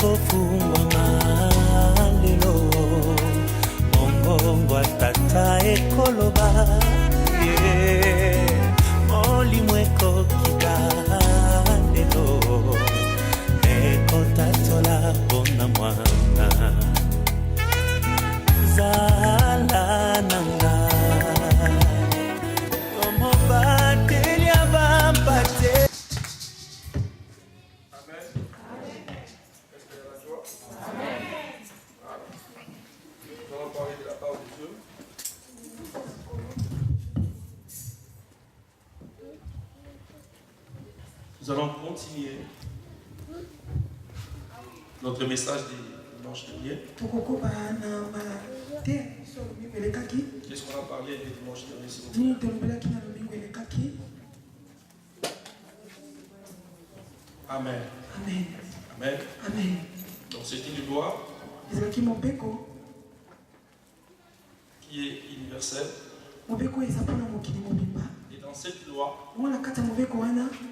kofungwa malelo mongongo tata ekoloba molimo ekokita lelo ekotatola mpona mwana zala nanga omobateli abampate. Nous allons continuer notre message du dimanche dernier. Qu'est-ce qu'on a parlé du dimanche dernier? Amen. Amen. Amen. Amen. Donc c'est une loi qui est universelle. Et dans cette loi,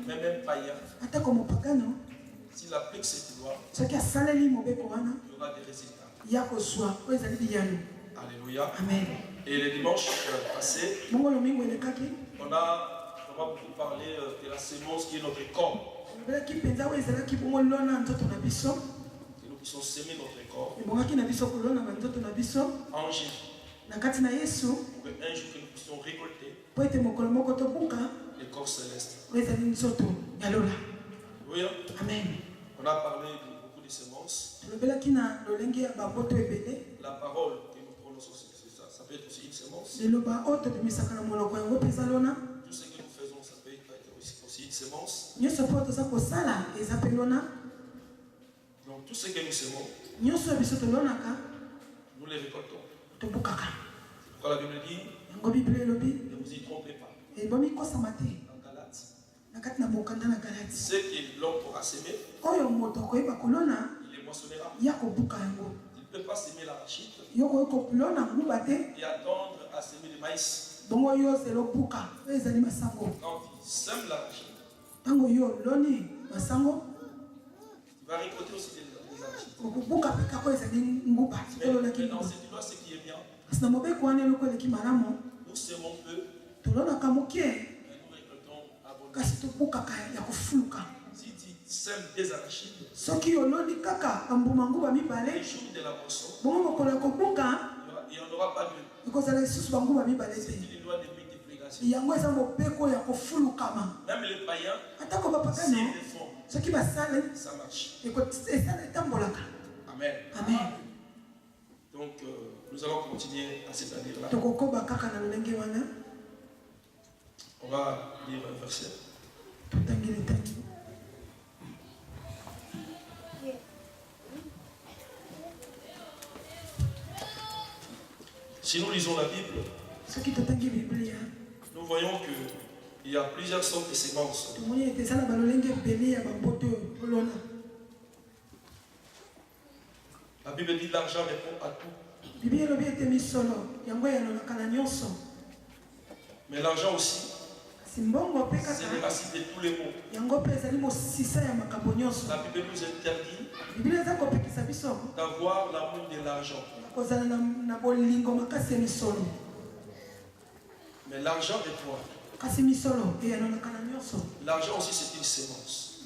même un païen, s'il applique cette loi, il y aura des résultats. Alléluia. Amen. Et le dimanche passé, on a beaucoup parlé de la sémence qui est notre corps. Et nous qui sommes sémés notre corps en Jésus. Pour qu'un jour que nous puissions récolter les corps célestes. Alléluia. Amen. On a parlé de beaucoup de semences. La parole que nous prononçons, ça peut être aussi une semence. Tout ce que nous faisons, ça peut être aussi une semence. Donc tout ce que nous semons, nous les récoltons. Pourquoi la Bible dit, ne vous y trompez pas. En Galates, ce que l'homme pourra s'aimer, il les moissonnera. Il ne peut pas s'aimer l'arachide et attendre à s'aimer le maïs. Quand il sème l'arachide, il va récolter aussi des arachides. Mais dans cette loi, ce qui est bien, nous semons peu, mais nous récoltons abondamment. Si tu sèmes des arachides, les jours de la moisson, il n'y en aura pas de. C'est une loi de multiplication. Même les païens, s'ils le font, ça marche. Amen. Amen. Donc, nous allons continuer à cette année-là. On va lire un verset. Si nous lisons la Bible, nous voyons qu'il y a plusieurs sortes de semences. La Bible dit que l'argent répond à tout. Mais l'argent aussi, c'est les racines de tous les maux. La Bible nous interdit d'avoir l'amour de l'argent. Mais l'argent répond à tout. L'argent aussi, c'est une sémence.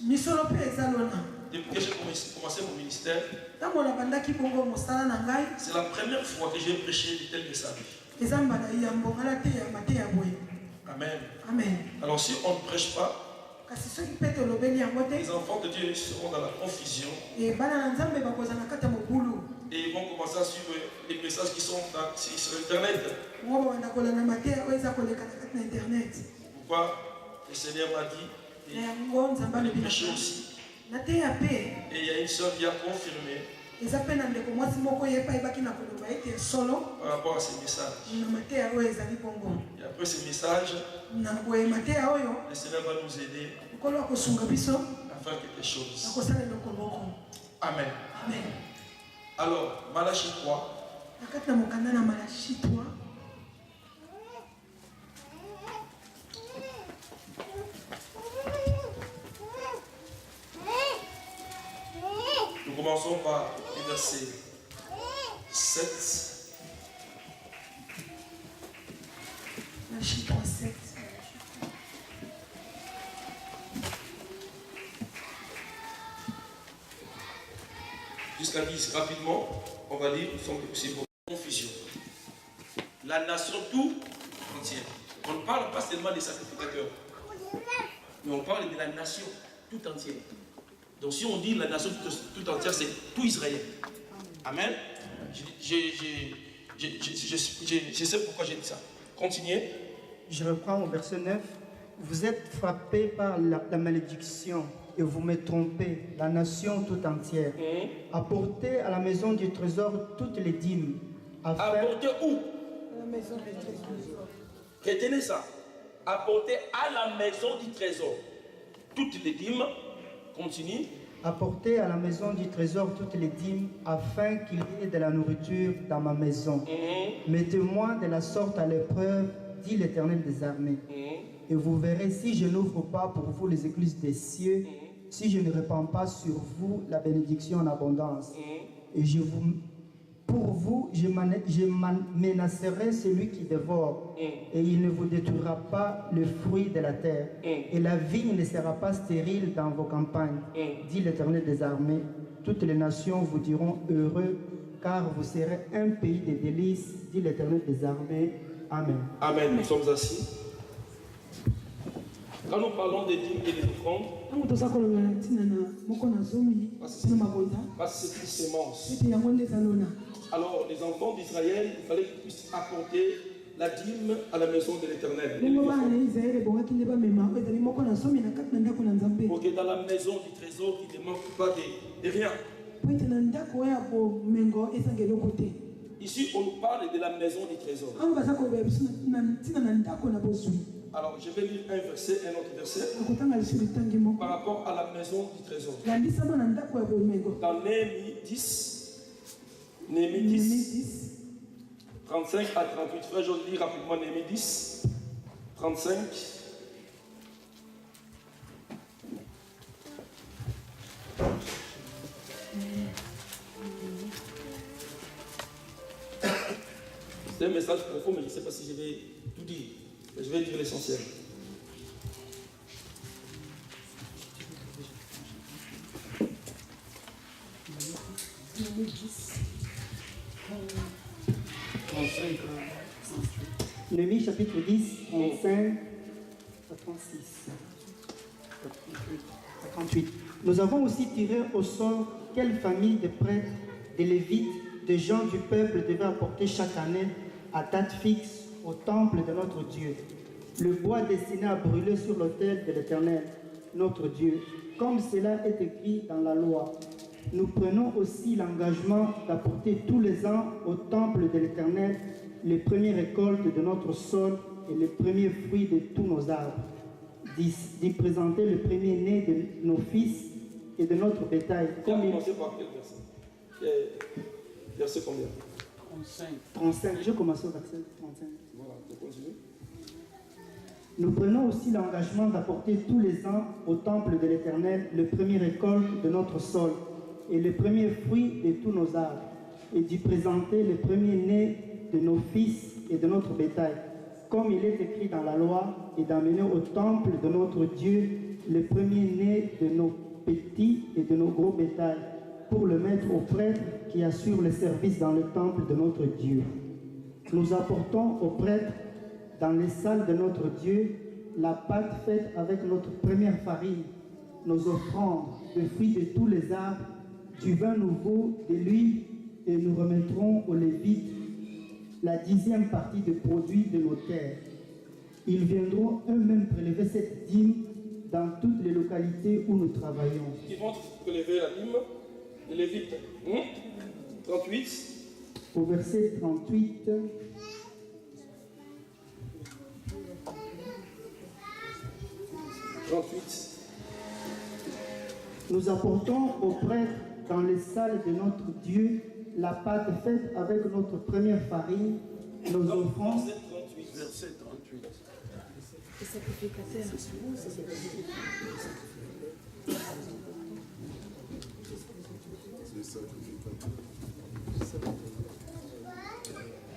Depuis que j'ai commencé mon ministère, c'est la première fois que j'ai prêché de tels messages. Amen. Amen. Alors si on ne prêche pas, les enfants de Dieu seront dans la confusion. Et ils vont commencer à suivre les messages qui sont sur Internet. Pourquoi le Seigneur m'a dit, et de prêcher aussi. Et il y a une soeur qui a confirmé par rapport à ces messages. Et après ces messages, le Seigneur va nous aider à faire quelque chose. Amen. Amen. Alors, Malachie 3. commençons par le verset 7. Chiffre 7. Jusqu'à 10, rapidement, on va lire, sans que c'est pour confusion. La nation tout entière. On ne parle pas seulement des sacrificateurs, mais on parle de la nation tout entière. Donc si on dit la nation tout entière, c'est tout Israël. Amen. Je sais pourquoi j'ai dit ça. Continuez. Je reprends au verset 9. Vous êtes frappés par la malédiction et vous me trompez, la nation tout entière. Apportez à la maison du trésor toutes les dîmes. Apportez où? À la maison du trésor. Retenez ça. Apportez à la maison du trésor toutes les dîmes. Continue. Apportez à la maison du trésor toutes les dîmes, afin qu'il y ait de la nourriture dans ma maison. Mettez-moi de la sorte à l'épreuve, dit l'Éternel des armées. Et vous verrez si je n'ouvre pas pour vous les écluses des cieux, si je ne répands pas sur vous la bénédiction en abondance. Et pour vous, je menacerai celui qui dévore, et il ne vous détruira pas le fruit de la terre. Et la vigne ne sera pas stérile dans vos campagnes, dit l'Éternel des armées. Toutes les nations vous diront heureux, car vous serez un pays de délices, dit l'Éternel des armées. Amen. Amen. Nous sommes assis. Quand nous parlons des dîmes et des offrandes, parce que c'est une sémence. Alors les enfants d'Israël, il fallait qu'ils puissent apporter la dîme à la maison de l'Éternel. Pour que dans la maison du trésor, il ne manque pas de rien. Ici, on nous parle de la maison du trésor. Alors, je vais lire un verset, un autre verset, par rapport à la maison du trésor. Dans Néhémie 10, 35 à 38. Frère, je lis rapidement Néhémie 10, 35. C'est un message profond, mais je ne sais pas si je vais tout dire. Mais je vais dire l'essentiel. Néhémie chapitre 10, 35 à 36. À 38. Nous avons aussi tiré au sort quelle famille de prêtres, de lévites, de gens du peuple devaient apporter chaque année à date fixe au temple de notre Dieu le bois destiné à brûler sur l'autel de l'Éternel, notre Dieu, comme cela est écrit dans la loi. Nous prenons aussi l'engagement d'apporter tous les ans au temple de l'Éternel les premières récoltes de notre sol et les premiers fruits de tous nos arbres, d'y présenter le premier-né de nos fils et de notre bétail. Commencez par quel verset? Verset combien? 35. Je commence au verset 35. Voilà, on continue. Nous prenons aussi l'engagement d'apporter tous les ans au temple de l'Éternel le premier récolte de notre sol et les premiers fruits de tous nos arbres, et d'y présenter le premier-né de nos fils et de notre bétail, comme il est écrit dans la loi, et d'amener au temple de notre Dieu le premier-né de nos petits et de nos gros bétails, pour le mettre aux prêtres qui assurent le service dans le temple de notre Dieu. Nous apportons aux prêtres dans les salles de notre Dieu la pâte faite avec notre première farine, nos offrandes, le fruit de tous les arbres, du vin nouveau, de l'huile, et nous remettrons aux Lévites la 10e partie des produits de nos terres. Ils viendront eux-mêmes prélever cette dîme dans toutes les localités où nous travaillons. Ils vont prélever la dîme, les Lévites. 38. Au verset 38. Nous apportons aux prêtres dans les salles de notre Dieu la pâte faite avec notre première farine, nos offrandes. Verset 38.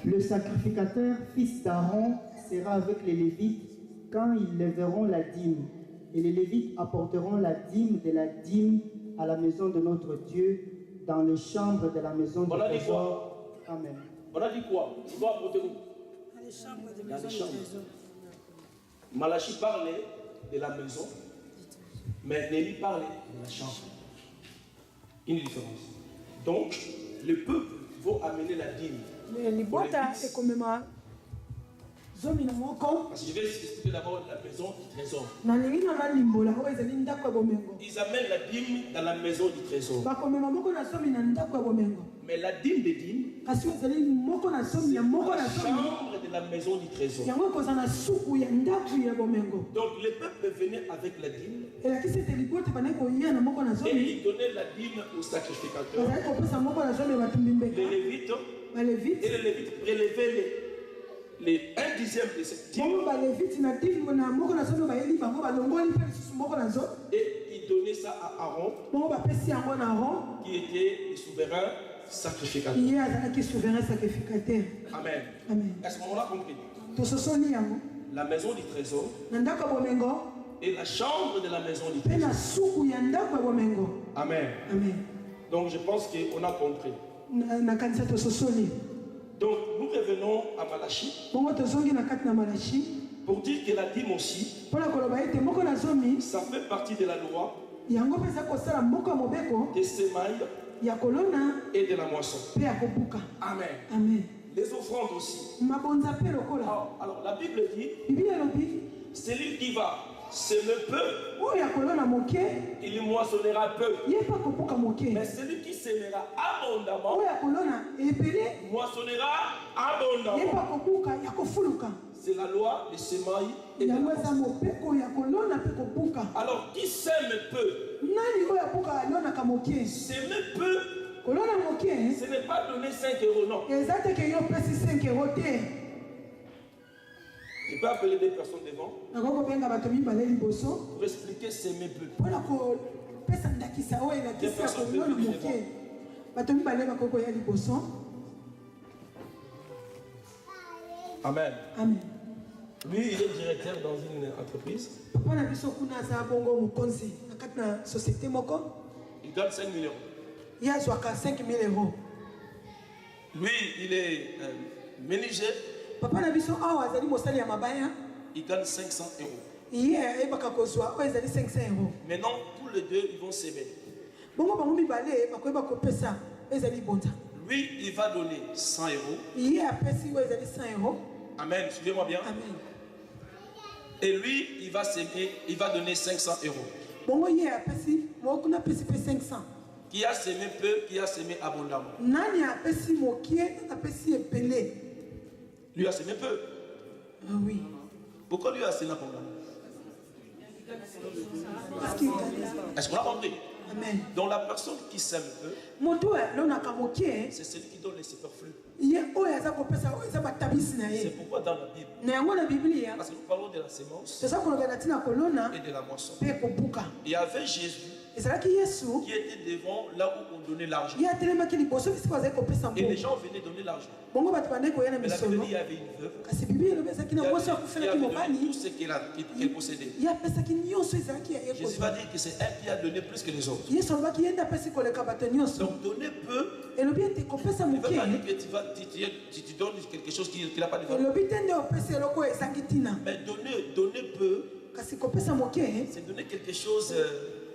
Le sacrificateur, fils d'Aaron, sera avec les Lévites quand ils lèveront la dîme. Et les Lévites apporteront la dîme de la dîme à la maison de notre Dieu, dans les chambres de la maison du trésor. Amen. On a dit quoi? Il doit apporter où? Dans les chambres de Dans les maison du chambres. trésor. Malachie parlait de la maison, mais Néli parlait de la chambre. Une différence. Donc, le peuple va amener la dîme. Mais les boîtes et comme ma zone na moko. Parce que je vais expliquer d'abord la maison du trésor. Na lingi na malimbola o ezali ndako ya bomengo. Ils amènent la dîme dans la maison du trésor. Ba comme moko na somi na ndako ya bomengo. Mais la dîme des dîmes, Kasi ezali moko na somi ya moko na somi. chambre de la maison du trésor. Yango koza na suku ya ndako ya bomengo. Donc le peuple venait avec la dîme Et la kisi te lipote bana ko ya na moko na et somi. il donnait la dîme au sacrificateur. Bazali ko pesa moko na somi batumbi mbeka. Les Lévites Ba Lévite. et les Lévites prélevaient les 1/10 de cette dîme Bon ba Lévite na dîme na moko na somi ba yeli bango ba longoli pe susu moko na zo. et il donnait ça à Aaron Bon ba pesi yango na Aaron. qui était le souverain sacrificateur. Il y a azalaki souverain sacrificateur. Amen. Amen. À ce moment-là, compris. Tososoli yango. La maison du trésor Na ndako ya bomengo. et la chambre de la maison du Pe trésor. na suku ya ndako ya bomengo. Amen. Amen. Donc je pense qu'on a compris. Na kanisa tososoli. Donc nous revenons à Malachie Bongo tozongi na kati na Malachi. pour dire que la dîme aussi, Pona koloba ete moko na zomi. ça fait partie de la loi Yango pesa kosala moko ya mobeko. des semailles Ya kolona et de la moisson. pe ya kobuka. Amen. Amen. Les offrandes aussi. Mabonza pe lokola. Alors la Bible dit, Bibi elobi. celui qui va semer peu, Oyo ya kolona moke. il moissonnera peu. Ye pa kobuka moke. Mais celui qui semera abondamment, Oyo ya kolona ebele. moissonnera Ye abondamment. pa kobuka ya kofuluka. C'est la loi des semailles et de la Yango eza moisson. mopeko ya kolona pe kobuka. Alors qui sème peu, Nani oyo abuka alonaka moke. semer peu, Kolona moke. ce n'est pas donner 5 euros, non. Eza te ke yo pesi 5 € te. Je peux appeler des personnes devant Nakoko benga bato mibale liboso. pour expliquer semer peu. Mpona kopesa ndakisa oyo elakisi ya kolona moke. Bato mibale bakoko ya liboso. Amen. Amen. Lui, il est directeur dans une entreprise. Papa na biso kuna aza bongo mokonzi na kati na société moko. Il gagne 5 millions. Ye azwaka 5 000 €. Lui, il est menuisier. Papa na biso awa azali mosali ya mabaya. Il gagne 500 €. Ye ayebaka kozwa oyo ezali 500 €. Maintenant, tous les deux, ils vont s'aimer. Bongo bango mibale bakoyeba kopesa ezali bonza. Lui, il va donner 100 €. Ye apesi oyo ezali 100 €. Amen, suivez-moi bien. Amen. Et lui, il va s'aimer, il va donner 500 €. Bongo ye apesi moko na pesi pe 500. Qui a semé peu, qui a semé abondamment. Nani apesi mokie apesi epele. Lui a semé peu. Ah oui. Pourquoi lui a semé abondamment? Parce qu'il Est-ce qu'on a compris? Amen. Donc la personne qui sème peu, Moto alonaka mokie. c'est celui qui donne les superflus. Ye oyo aza kopesa oyo eza batabisi na C'est ye. pourquoi dans la Bible, Na yango na Biblia parce que nous parlons de la sémence toza koloba na ntina kolona et de la moisson. pe kobuka. Il y avait Jésus Ezalaki Yesu qui était devant là où on donnait l'argent. ye atelemaki liboso esika bazali kopesa Et les mbongo. gens venaient donner l'argent. Bongo bato bandeki koya na Mais la Bible dit misolo. qu'il y avait une veuve Kasi Biblia elobi ezalaki qui na avait, mwasi qui akufelaki avait donné mobali. tout ce qu'elle possédait. Ye apesaki nyonso ezalaki ya ye Jésus va kozwa. dire que c'est elle qui a donné plus que les autres. Yesu alobaki ye nde apesi koleka bato nyonso. Donc donner peu, Elobi ete kopesa ne veut pas moke. dire que tu donnes quelque chose qui n'a pas de valeur. Elobi te nde opesi eloko oyo ezangi ntina. Mais donner peu, Kasi kopesa moke c'est donner quelque chose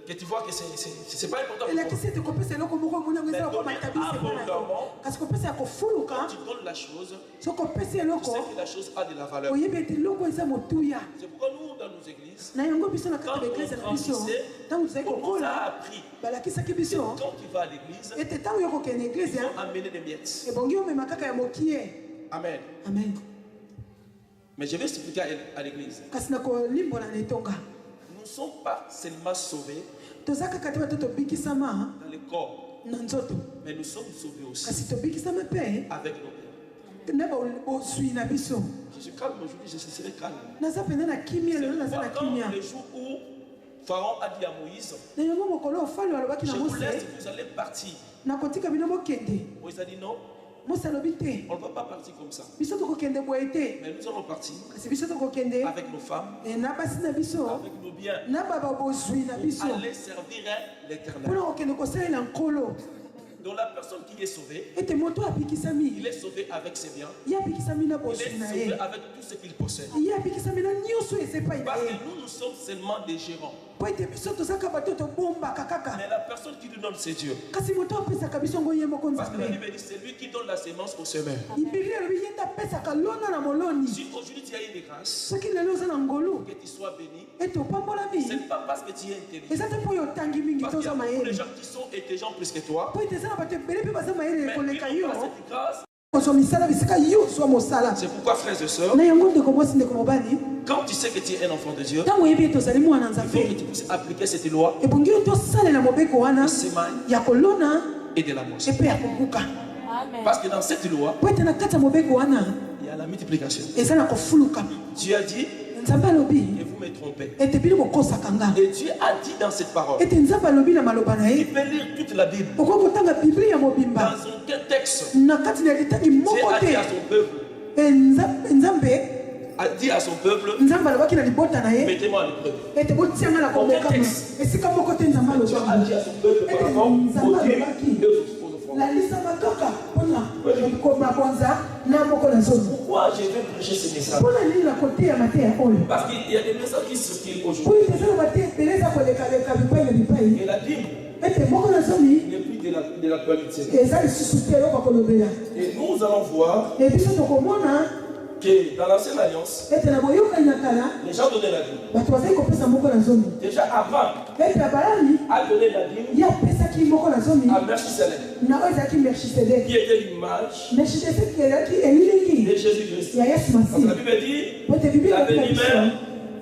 que tu vois que c'est pas important pour toi. elakisi ete kopesa eloko moko omoni yango eza lokoma Mais tabisi donner epai na yo. abondamment. Kasi kopesa ya kofuluka Quand tu donnes la chose, soki opesi tu sais eloko que la chose a de la valeur. oyebi ete eloko eza motuya. C'est pourquoi nous, dans nos églises, Na yango biso na kati quand ya eglise na biso on ntango tozali on nous a kokola appris balakisaki que biso quand tu vas à l'église, ete ntango yo kokende il eglise faut amener des miettes. ebongi omema kaka ya mokie. Amen. Amen. Mais je vais expliquer à l'église. Kasi na kolimbola na etonga Nous ne sommes pas seulement sauvés toza kaka te bato tobikisama dans le corps, na nzoto mais nous sommes sauvés aussi kasi tobikisama mpe avec nos cœurs. na boswi na biso. Je suis calme aujourd'hui, je serai calme. naza pene na kimia lelo naza na Quand kimia le jour où Pharaon a dit à Moïse, na yango mokolo ofali alobaki je na vous Mose laisse, vous allez partir. nakotika bino bokende. Moïse a dit non. Musa lobi te. On ne va pas partir comme ça. Biso tokokende boye te. Mais nous allons partir Kasi biso tokokende avec nos femmes, na basi na biso avec nos biens, na baba bozwi na biso. pour aller servir l'Éternel. Pona kokende kosalela nkolo. Donc la personne qui est sauvée, Ete moto apikisami. il est sauvé avec ses biens. Ya apikisami na Il bozwi est na sauvé ye. avec tout ce qu'il possède. Ya apikisami na nyonso esepai na Parce ye. que nous sommes seulement des gérants. Po ete biso tozaka bato tobombaka kaka. Mais la personne qui nous donne, c'est Dieu. Kasi moto apesaka biso ngo ye moko Parce que la nzambe. Bible dit, c'est lui qui donne la sémence au semeur. Biblia elobi ye nde apesaka lona na moloni. Si aujourd'hui tu as une grâce, Soki lelo oza na ngolu que tu sois béni, ete opambolami. ce n'est pas parce que tu es intelligent. Eza te mpo oyo otangi mingi Parce qu'il y a toza beaucoup de mayele. gens qui sont intelligents plus que toi. Po ete eza na bato ebele mpe baza mayele Mais koleka ils yo. n'ont pas cette grâce. kozwa misala bisika yo zwa mosala. C'est pourquoi, frères et sœurs, Na yango ndeko mwasi ndeko mobali quand tu sais que tu es un enfant de Dieu, ntango oyebi ete ozali mwana il faut que nzambe tu puisses appliquer cette loi ebongi yo tosalela mobeko wana de semaine ya kolona et de la moisson. epe ya kobuka. Parce que dans cette loi, Po ete na kati ya mobeko wana il y a la multiplication. eza na kofuluka. Dieu a dit, Nzambe alobi et vous me trompez. ete bino bokosaka nga. Et Dieu a dit dans cette parole, Ete Nzambe alobi na maloba na tu ye peux lire toute la Bible. okoki kotanga biblia ya mobimba Dans aucun texte, na kati na litangi Dieu moko a dit te. à son peuple, Nzambe a dit à son peuple, Nzambe alobaki na libota na ye mettez-moi à l'épreuve. ete botianga na komokama esika moko te Nzambe Dieu a alobaki dit à son peuple par rapport au Dieu et aux offrandes. lalisama kaka mpona komabonza na moko na zomi. Pourquoi je vais prêcher ce message? mpona nini na koteya mateya oyo Parce qu'il y a des messages qui circulent po aujourd'hui. ete eza na mateya ebele eza kolekaleka bipai na bipai Et la Bible ete moko na zomi n'est plus de l'actualité. eza lisusu te eloko kolobela. Et nous allons voir E biso tokomona que dans l'ancienne alliance, ete na boyokani na kala les gens donnaient la dîme. bato bazali kopesa moko na zomi Déjà avant, ete abalami a donné la dîme ye apesaki moko na zomi à Melchisedec, na oyo ezalaki Melchisedeki. qui était l'image Melchisedeki ezalaki elilingi de Jésus-Christ. ya Yesu Parce que la Masihi. Bible dit, Po ete il Biblia avait elobi ni na mère,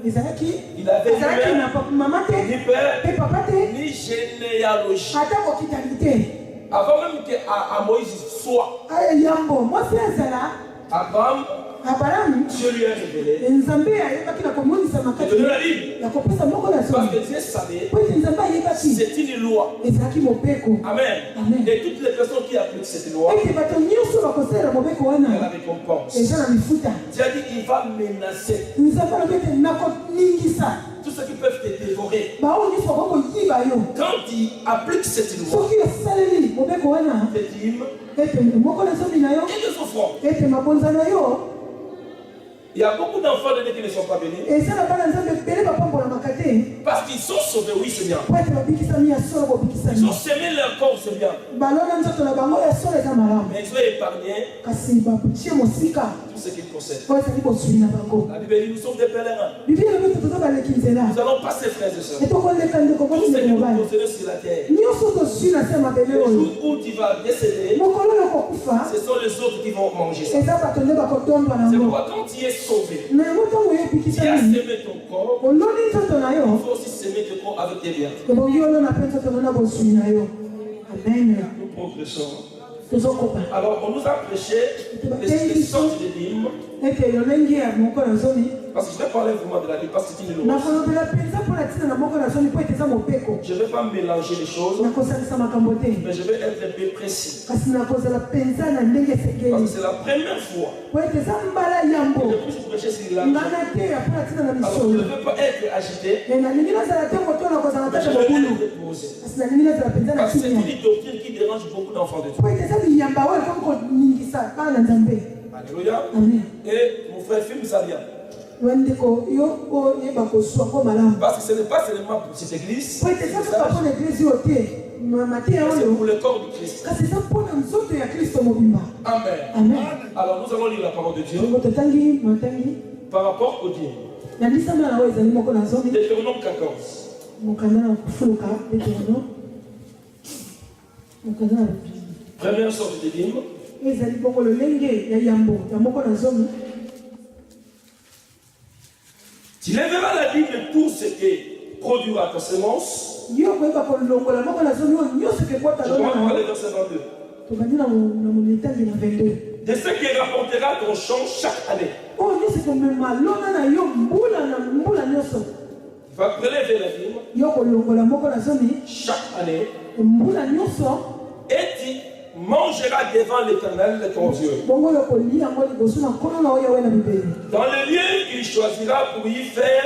biso ezalaki il avait ezalaki ni na mère, mama te ni père, pe papa te ni généalogie. ata kokitani te. Avant même qu'à Moïse soit, Yambo mwasi azala Abraham, Abraham Dieu lui a révélé, Nzambe ayebaki na komonisa il makati donnait la dîme. ya kopesa moko na Parce zomi. que Dieu savait, Po ete Nzambe ayebaki c'est une loi. ezalaki mobeko Amen. Amen. Et toutes les personnes qui appliquent cette loi, ete bato nyonso bakosalela mobeko il y a la wana récompense. eza na mifuta. Dieu a dit qu'il va menacer Nzambe alobi ete nakoningisa tous ceux qui peuvent te dévorer. baoyo nyonso bakoyiba yo Quand tu appliques cette loi, soki osaleli mobeko wana des dîmes ete moko na zomi na yo et des offrandes. ete mabonza na yo Il y a beaucoup d'enfants de Dieu qui ne sont pas bénis eza na bana nzambe ebele bapambolamaka te parce qu'ils sont sauvés, oui, c'est bien. po ete babikisami ya solo Ils bobikisami ont semé leur corps, c'est bien. balona nzoto na bango ya solo eza malamu Mais ils ont épargné kasi batie mosika tout ce qu'ils possèdent. po ezali boswi na bango. La Bible dit, nous sommes des pèlerins. biblia elobi ete toza baleki nzela Nous allons passer, frères et sœurs. etokoleka ndeko Tout mwasi ce que ndeko nous mobali possédons sur la terre. nyonso tozwi na se ya mabele Le oyo jour où tu vas décéder, mokolo oyo kokufa ce sont les autres qui vont manger ça. eza bato nde bakotondwa C'est nango. pourquoi quand tu es sauvé, na yango ntango tu as oyebikisami semé ton corps, oloni nzoto na il yo faut aussi semer ton corps avec tes biens. ebongi olona mpe nzoto no na bozwi na yo. Amen. Nous progressons. tozokopa Alors, on nous a prêché les sortes de dîmes. ete lolenge ya moko na zomi Parce que je vais parler vraiment de la Bible, parce que c'est une loi. nakolobela mpenza mpona ntina na moko na zomi mpo ete eza mopeko. Je ne vais pas mélanger les choses, nakosalisa makambo te mais je vais être un peu précis. kasi nakozala mpenza na ndenge Parce que esekeli c'est la première fois po ete eza mbala que yambo je puisse prêcher sur la nga na te ya mpona ntina na Alors, je misolo ne veux pas être agité, nalingi nazala te moto nakozala mais kaka je vais mobulu être déposé. kasi nalingi nazala mpenza na Parce que c'est kimia une doctrine qui dérange beaucoup d'enfants de Dieu. po ete eza biyamba oyo ekomi koningisa bana na nzambe. Alléluia. Amen. Et mon frère, filme ça bien. wandeko yo oyeba kozwa ngo malamu Parce que ce n'est pas seulement pour cette église, po ete eza kaka mpona eglise oyo te mateya c'est oyo pour le corps du Christ. kasi eza mpona nzoto ya kristo mobimba. Amen. Amen. Alors nous allons lire la parole de Dieu yango totangi matangi par rapport au Dieu. na lisama na oyo ezali moko na zomi Deutéronome 14. mokanda na kofuluka Deutéronome mokanda na Première sorte de dîme. ezali bongo lolenge ya yambo ya moko na zomi. Tu lèveras la dîme de tout ce qui produira ta semence. yo koyeba kolongola moko na zomi oyo nyonso ekebota Je commence par lona le verset 22. tobandi na monetangi na 22 De ce qui rapportera ton champ chaque année. oyo nyonso ekomema lona na yo mbula na mbula nyonso Tu vas prélever la dîme yo kolongola moko na zomi chaque année mbula nyonso Et tu mangeras devant l'Éternel ton Dieu. Dans le lieu qu'il choisira pour y faire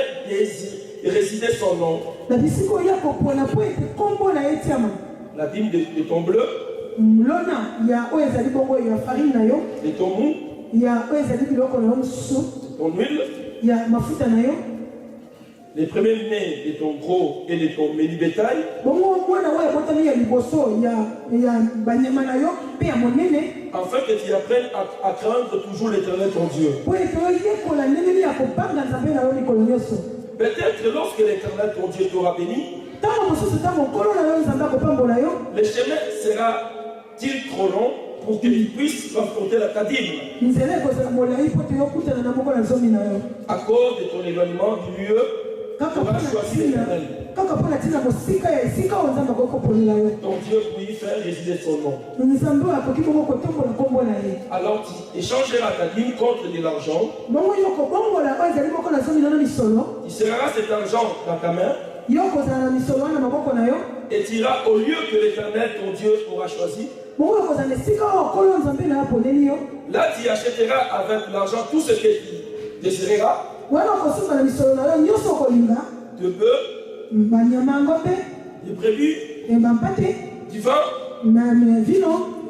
résider son nom. La dîme de ton bleu, de ton mou, ton huile, les premiers-nés de ton gros et de ton menu bétail, afin que tu apprennes à craindre toujours l'Éternel ton Dieu. Peut-être lorsque l'Éternel ton Dieu t'aura béni, le chemin sera-t-il trop long pour que tu puisses transporter ta dîme à cause de ton éloignement du lieu tu auras choisi l'Éternel ton Dieu pour y faire résider son nom. Alors tu échangeras ta dîme contre de l'argent. Tu serras cet argent dans ta main et tu iras au lieu que l'Éternel ton Dieu aura choisi. Là tu achèteras avec l'argent tout ce que tu désireras, de bœuf, de brebis, du vin,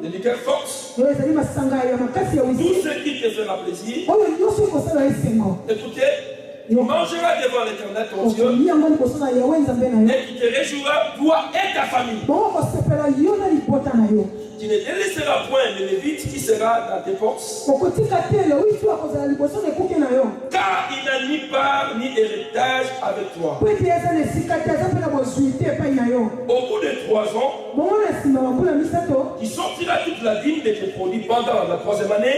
de liqueurs fortes, tout ce qui te fera plaisir. Écoutez, tu mangeras devant l'Éternel ton Dieu et tu te réjouiras, toi et ta famille. Tu ne délaisseras point le Lévite qui sera dans tes portes, car il n'a ni part ni héritage avec toi. Au bout de 3 ans, tu sortiras toute la dîme de tes produits pendant la 3e année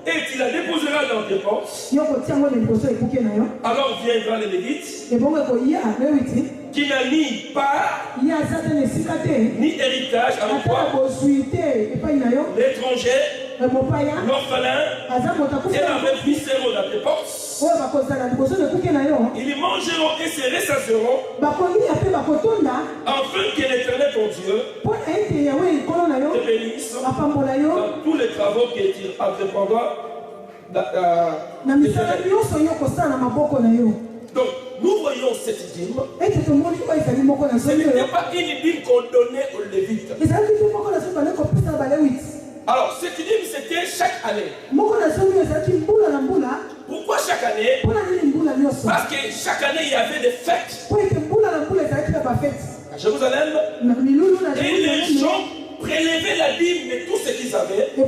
et tu la déposeras dans tes portes. Alors viendra le Lévite qui n'a ni part ni héritage avec toi, l'étranger, l'orphelin et la veuve seront dans tes portes. Ils mangeront et se ressasseront afin que l'Éternel ton Dieu te bénisse dans tous les travaux que tu entreprendras. Donc, nous voyons cette dîme. Ce n'était pas une dîme qu'on donnait aux Lévites. Alors, cette dîme, c'était chaque année. Pourquoi chaque année? Parce que chaque année, il y avait des fêtes à Jérusalem. Et les gens prélevaient la dîme de tout ce qu'ils avaient. Et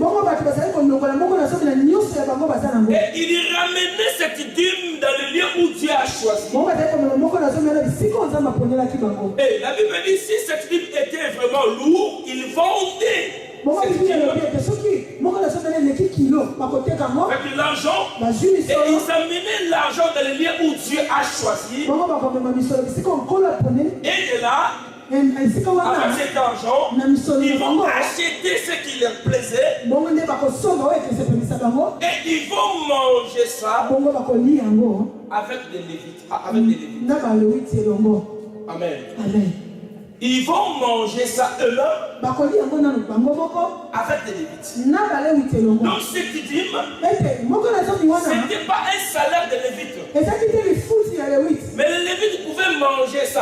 ils ramenaient cette dîme dans le lieu où Dieu a choisi. Et la Bible dit, si cette dîme était vraiment lourde, ils vendaient cette dîme avec de l'argent. Et ils amenaient l'argent dans le lieu où Dieu a choisi. Et de là, avec cet argent, ils vont acheter ce qui leur plaisait. Et ils vont manger ça avec des Lévites. Amen. Amen. Ils vont manger ça eux-mêmes avec des Lévites. Donc cette dîme, c'était pas un salaire de Lévite. Mais les Lévites pouvaient manger ça.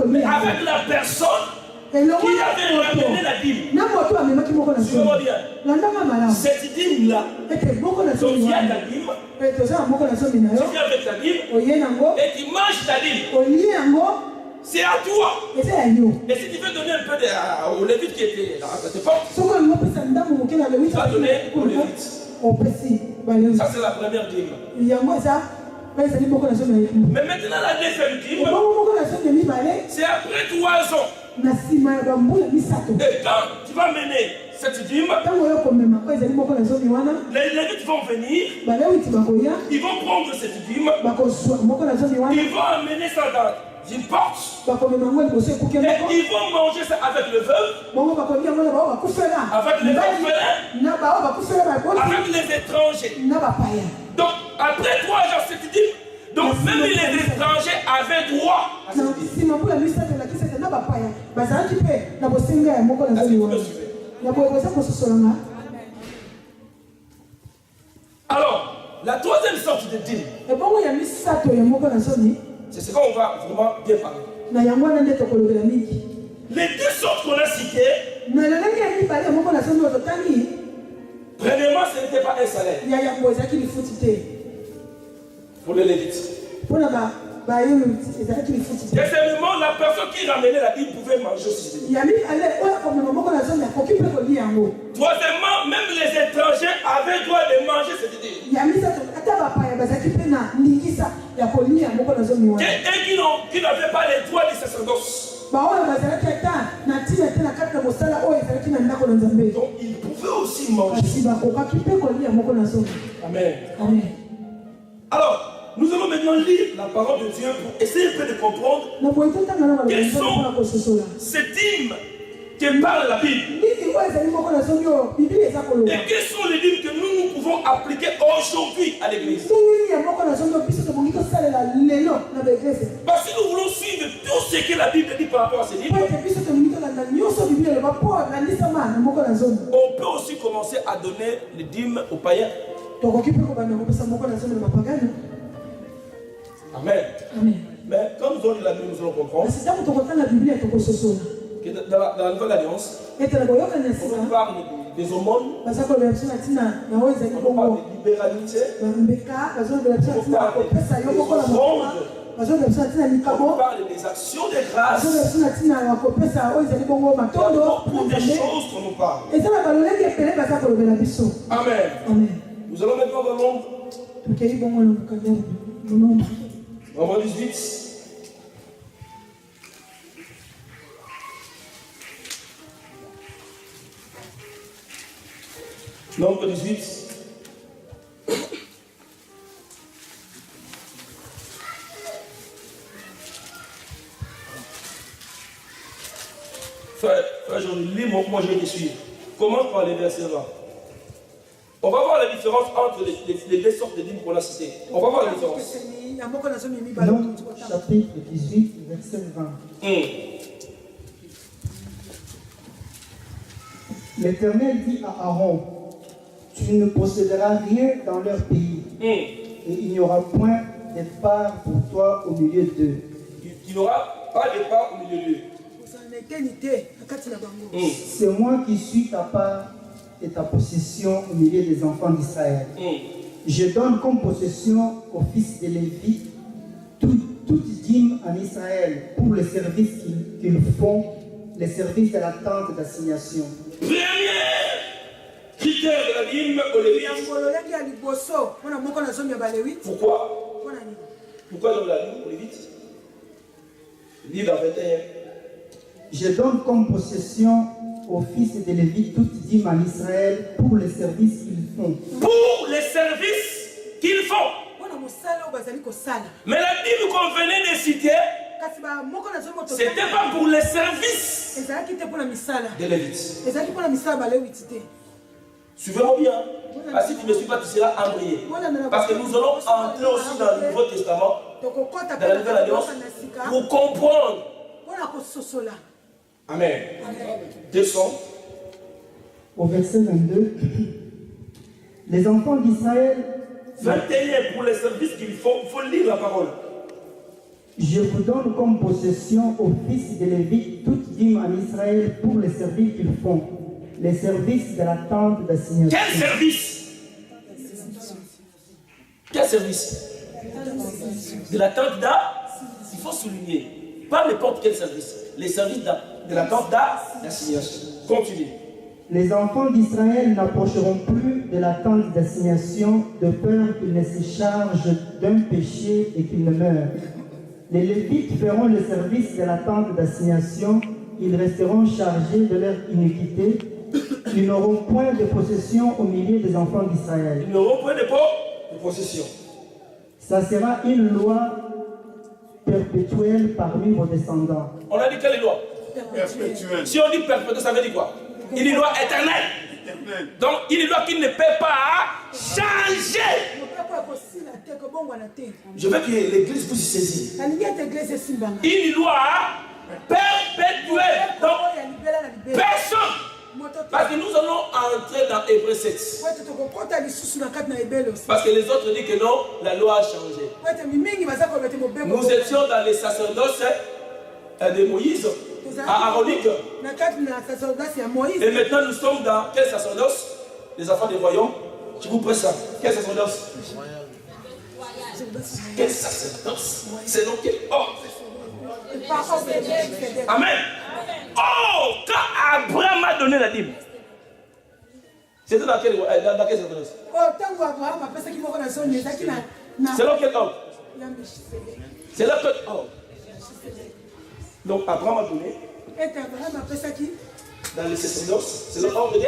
Mais avec la personne qui avait ramené la dîme. Cette dîme-là, donc il y a la dîme, tu viens avec ta dîme, et tu manges ta dîme. C'est à toi. Et si tu veux donner un peu aux Lévites qui étaient là, à tes portes, tu vas donner aux Lévites. Ça, c'est la première dîme. Mais maintenant, la deuxième dîme, c'est après 3 ans. Et quand tu vas mener cette dîme, les Lévites vont venir, ils vont prendre cette dîme, ils vont amener ça dans une porte, et ils vont manger ça avec le veuve, avec les orphelins, avec les étrangers. Donc, après 3 ans, cette dîme Donc même les étrangers avaient droit à cette dîme. Alors, la troisième sorte de dîme, c'est ce qu'on va vraiment bien parler. Les deux sortes qu'on a citées, premièrement, ce n'était pas un salaire pour les Lévites. Deuxièmement, la personne qui ramenait la dîme pouvait manger aussi. Troisièmement, même les étrangers avaient droit de manger cette dîme. Et qui n'avaient pas les droits du sacerdoce. Donc ils pouvaient aussi manger. Amen. Amen. Alors, nous allons maintenant lire la parole de Dieu pour essayer un peu de comprendre quelles sont ces dîmes que parle la Bible. Et quels sont les dîmes que nous pouvons appliquer aujourd'hui à l'église. Parce que nous voulons suivre tout ce que la Bible dit par rapport à ces dîmes. On peut aussi commencer à donner les dîmes aux païens. Amen. Amen. Mais comme nous allons lire la Bible, nous allons comprendre que dans la Nouvelle Alliance, on parle des aumônes, on parle de libéralité, on parle des actions de grâce, pour des choses qu'on nous parle. Amen. Nous allons maintenant dans Nombre. Nombre 18. Nombre 18. Frère, je lis, moi je vais te suivre. Commence par les versets là. On va voir la différence entre les deux sortes de dîmes qu'on a citées. On va voir la différence. Nombre chapitre 18, verset 20. L'Éternel dit à Aaron, tu ne posséderas rien dans leur pays, et il n'y aura point de part pour toi au milieu d'eux. Il n'y aura pas de part au milieu d'eux. C'est moi qui suis ta part et ta possession au milieu des enfants d'Israël. Je donne comme possession aux fils de Lévi toute dîme en Israël pour les services qu'ils font, les services de la tente d'assignation. Premier critère de la dîme aux Lévites. Pourquoi? Pourquoi dans la dîme aux Lévites? Livre 21. Je donne comme possession aux fils de Lévi toute dîme en Israël pour les services qu'ils font. Pour les services qu'ils font. Mais la dîme qu'on venait de citer, c'était pas pour les services de Lévites. Suivez-moi bien. Ah, si tu ne me suis pas, tu seras embrayé. Parce que nous allons entrer aussi dans le Nouveau Testament, dans la Nouvelle Alliance, pour comprendre. Amen. Descends. Au verset 22, les enfants d'Israël. 21 pour les services qu'ils font, il faut lire la parole. Je vous donne comme possession aux fils de Lévi toute dîme en Israël pour les services qu'ils font, les services de la tente d'assignation. Quel service? Quel service? De la tente d'assignation. Il faut souligner. Pas n'importe quel service. Les services de la tente d'assignation. Continue. Les enfants d'Israël n'approcheront plus de la tente d'assignation de peur qu'ils ne se chargent d'un péché et qu'ils ne meurent. Les Lévites feront le service de la tente d'assignation. Ils resteront chargés de leur iniquité. Ils n'auront point de possession au milieu des enfants d'Israël. Ils n'auront point de possession. Ça sera une loi perpétuelle parmi vos descendants. On a dit quelle loi? Perpétuelle. Si on dit perpétuelle, ça veut dire quoi? Il dit loi éternelle. Donc, une loi qui ne peut pas changer. Je veux que l'église puisse saisir. Une loi perpétuelle. Donc, personne. Parce que nous allons entrer dans Hébreu 7. Parce que les autres disent que non, la loi a changé. Nous étions dans les sacerdoces de Moïse, à Aaronique. Et maintenant nous sommes dans quel sacerdoce? Les enfants des royaumes. Je vous prête ça. Quel sacerdoce? Quel sacerdoce? C'est donc quel ordre? Amen. Oh, quand Abraham a donné la dîme, c'était dans quel sacerdoce? Selon quel ordre? C'est là que. Oh. Donc Abraham a donné. Dans le sacerdoce, c'est l'ordre de.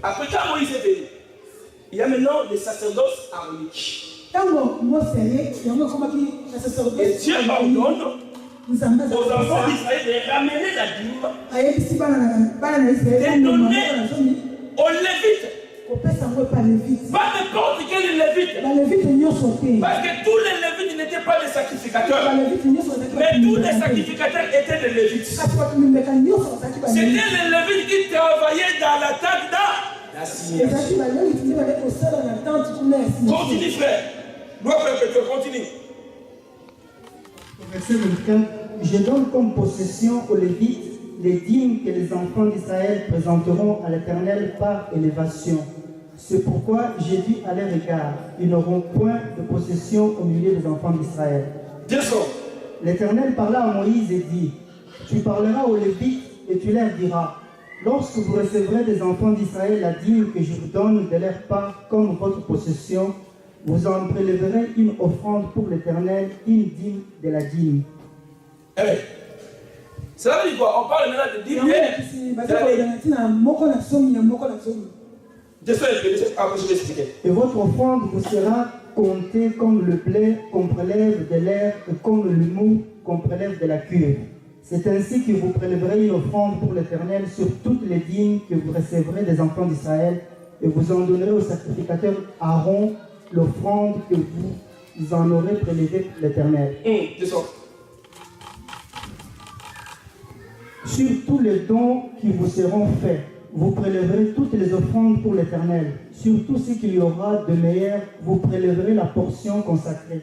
Après quand Moïse est venu, il y a maintenant les sacerdoces aroniques. Et Dieu ordonne aux enfants d'Israël de ramener la dîme, de donner aux Lévites. Pas n'importe quel Lévite. Parce que tous les Lévites n'étaient pas des sacrificateurs. Mais tous les sacrificateurs étaient des Lévites. C'était les Lévites qui travaillaient dans la tente d'assignation. Continue, frère. Continue. Verset 24. Je donne comme possession aux Lévites les dîmes que les enfants d'Israël présenteront à l'Éternel par élévation. C'est pourquoi j'ai dit à leur égard, ils n'auront point de possession au milieu des enfants d'Israël. L'Éternel parla à Moïse et dit, tu parleras aux Lévites et tu leur diras, lorsque vous recevrez des enfants d'Israël la dîme que je vous donne de leur part comme votre possession, vous en prélèverez une offrande pour l'Éternel, une dîme de la dîme. Cela veut dire quoi? On parle maintenant de dîme. Et votre offrande vous sera comptée comme le blé qu'on prélève de l'air et comme le mou qu'on prélève de la cuve. C'est ainsi que vous prélèverez une offrande pour l'Éternel sur toutes les dîmes que vous recevrez des enfants d'Israël, et vous en donnerez au sacrificateur Aaron l'offrande que vous en aurez prélevée pour l'Éternel. Sur tous les dons qui vous seront faits, vous prélèverez toutes les offrandes pour l'Éternel. Sur tout ce qu'il y aura de meilleur, vous prélèverez la portion consacrée.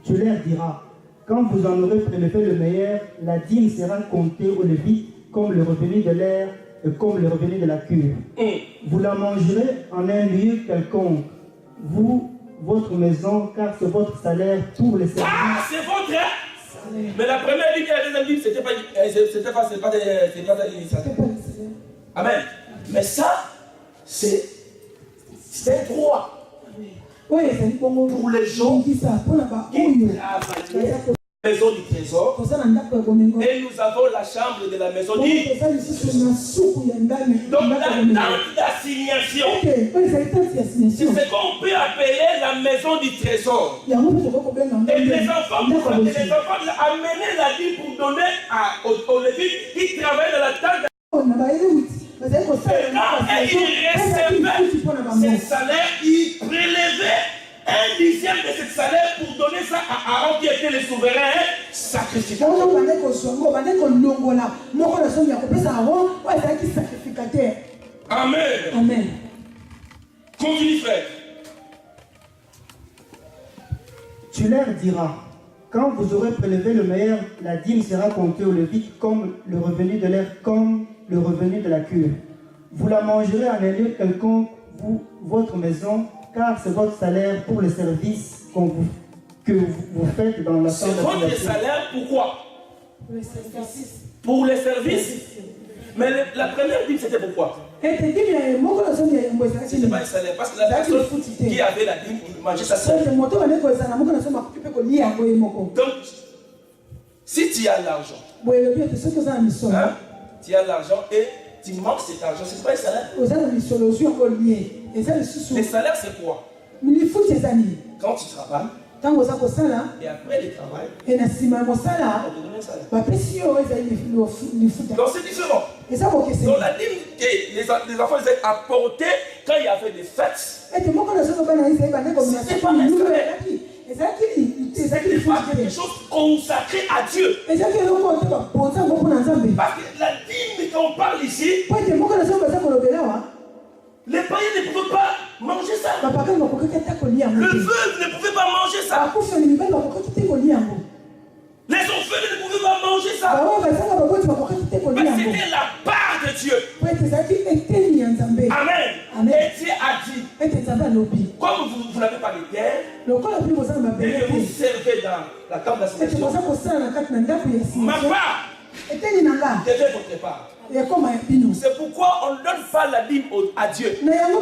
Tu leur diras, quand vous en aurez prélevé le meilleur, la dîme sera comptée aux Lévites comme le revenu de l'air et comme le revenu de la cuve. Vous la mangerez en un lieu quelconque, vous, votre maison, car c'est votre salaire pour les services. Ah, c'est votre salaire. Mais la première ligne et la deuxième ligne, c'était pas l'initiative. Amen. Mais ça, c'est un droit pour les gens qui travaillent la maison du trésor. Et nous avons la chambre de la maison du trésor. Donc la tente d'assignation, c'est ce qu'on peut appeler la maison du trésor. Et les enfants amener la vie pour donner aux Lévites qui travaillent dans la tente. Et quand ils recevaient ce salaire, ils prélevaient un dixième de ce salaire pour donner ça à Aaron qui était le souverain sacrificateur. Amen. Amen. Continue, frère. Tu leur diras, quand vous aurez prélevé le meilleur, la dîme sera comptée aux Lévites comme le revenu de l'air, comme le revenu de la cuve. Vous la mangerez en un lieu quelconque, vous, votre maison, car c'est votre salaire pour le service que vous faites dans la salle. C'est votre salaire, pourquoi? Pour les services. Mais la première dîme, c'était pourquoi? C'était pas un salaire, parce que la personne qui avait la dîme, il mangeait sa salaire. Donc, si tu as l'argent, tu as l'argent et tu manques cet argent, c'est pas un salaire. Le salaire, c'est quoi? Quand tu travailles, et après le travail, on te donne un salaire. Donc c'est différent. Donc la dîme que les enfants étaient apportés quand il y avait des fêtes. C'était pas quelque chose consacré à Dieu. Parce que la dîme qu'on parle ici, les païens ne pouvaient pas manger ça. Le veuve ne pouvait pas manger ça. Les orphelins ne pouvaient pas manger ça. Mais c'était la part de Dieu. Amen. Et Dieu a dit, comme vous n'avez pas de terre, et que vous servez dans la table d'assignation, ma part devait votre part. C'est pourquoi on ne donne pas la dîme à Dieu. Mais on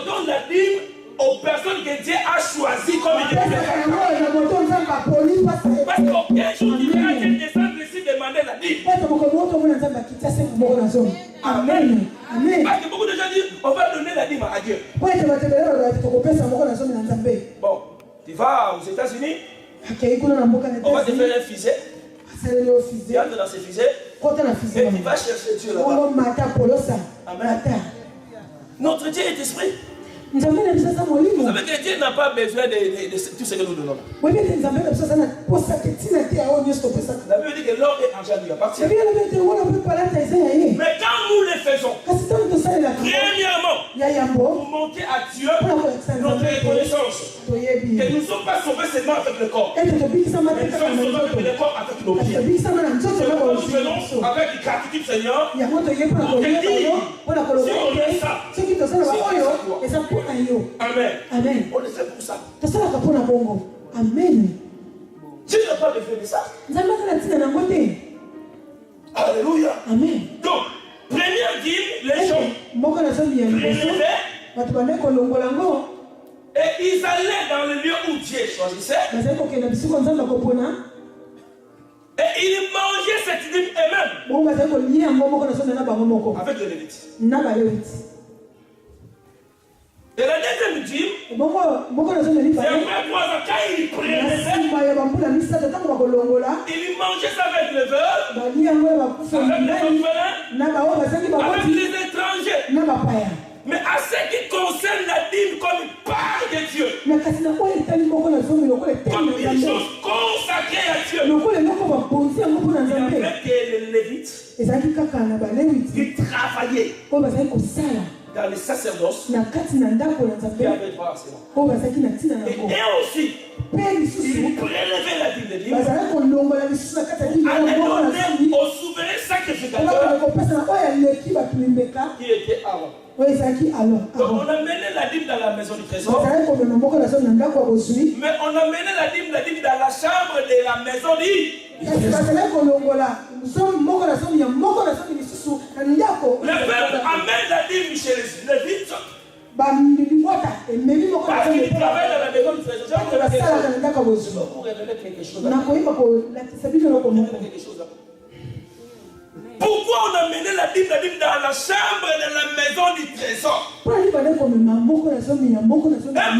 donne la dîme aux personnes que Dieu a choisies comme il est. Parce qu'aucun jour il y a quelqu'un descendre ici demander la dîme. Amen. Parce que beaucoup de gens disent on va donner la dîme à Dieu. Bon, tu vas aux États-Unis, on va te faire un fusil. Tu entres dans ce fusil et tu vas chercher Dieu là-bas. Amen. Notre Dieu est esprit. Vous savez que Dieu n'a pas besoin de tout ce que nous donnons. La Bible dit que l'or et l'argent lui appartiennent. Mais quand nous le faisons, premièrement, pour montrer à Dieu notre reconnaissance, que nous ne sommes pas sauvés seulement avec le corps, mais nous sommes sauvés avec le corps, avec nos pieds. C'est pourquoi nous venons avec gratitude, Seigneur, pour te dire, si on est ça, c'est ça quoi. Amen. Amen. On le fait pour ça. Amen. Dieu n'a pas besoin de ça. Alléluia. Amen. Donc, première dîme, les gens prélevaient et ils allaient dans le lieu où Dieu choisissait et ils mangeaient cette dîme eux-mêmes avec les Lévites. Et la deuxième dîme, c'est après 3 ans, quand il prélevaient, il mangeait ça avec le veuve, avec les orphelins, avec les étrangers. Mais à ce qui concerne la dîme comme part de Dieu, comme une chose consacrée à Dieu, il n'y avait que les Lévites qui travaillaient dans les sacerdoces qui avaient droit à cela. Et aussi, ils prélevaient la dîme de Dieu pour aller donner au souverain sacrificateur qui était Aaron. Donc on a mené la dîme dans la maison du trésor, mais on a mené la dîme dans la chambre de la maison du trésor. Le peuple amène la dîme chez les Lévites parce qu'il travaille dans la maison du trésor. Je vais vous révéler quelque chose. Pourquoi on a mené la dîme dans la chambre de la maison du trésor? Et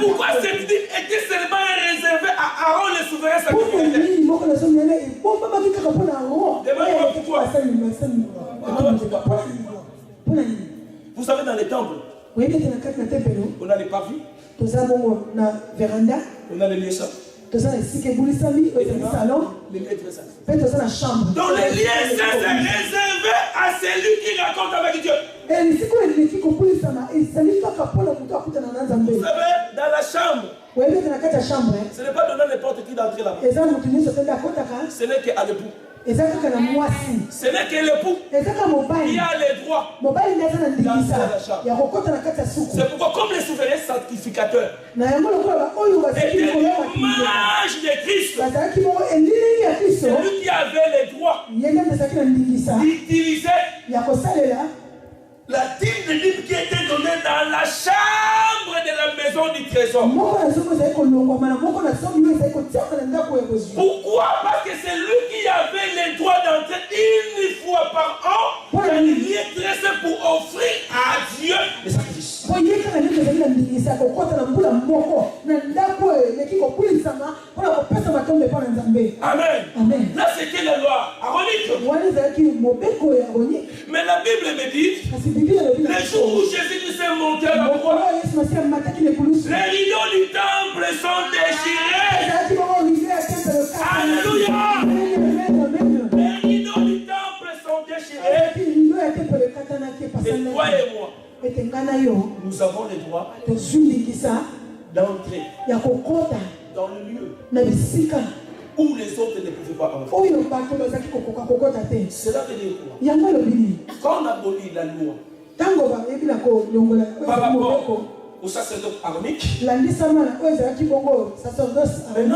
pourquoi cette dîme était seulement réservée à Aaron le souverain sacrificateur? Demande-moi pourquoi. Vous savez, dans les temples, on a les parvis, on a les lieux saints. Donc les lieux saints c'est réservé à celui qui raconte avec Dieu. Vous savez, dans la chambre, ce n'est pas donné n'importe qui d'entrer là-bas. Ce n'est qu'à l'époux. Ce n'est que l'époux qui a les droits d'entrer dans la chambre. C'est pourquoi, comme les souverains sacrificateurs étaient l'image de Christ, c'est lui qui avait les droits d'utiliser la dîme de dîme qui était donnée dans la chambre de la maison du trésor. Pourquoi? Parce que c'est lui qui avait les droits d'entrer une fois par an dans le lieu dressé pour offrir à Dieu les sacrifices. Amen. Là, c'était la loi aronique. la Bible me dit, le jour où Jésus-Christ est monté à la croix, les rideaux du temple sont déchirés. Alléluia. Les rideaux du temple sont déchirés. Et toi et moi, nous avons le droit d'entrer dans le lieu où les autres ne pouvaient pas entrer. Cela veut dire quoi? Quand on abolit la loi par rapport au sacerdoce armique, maintenant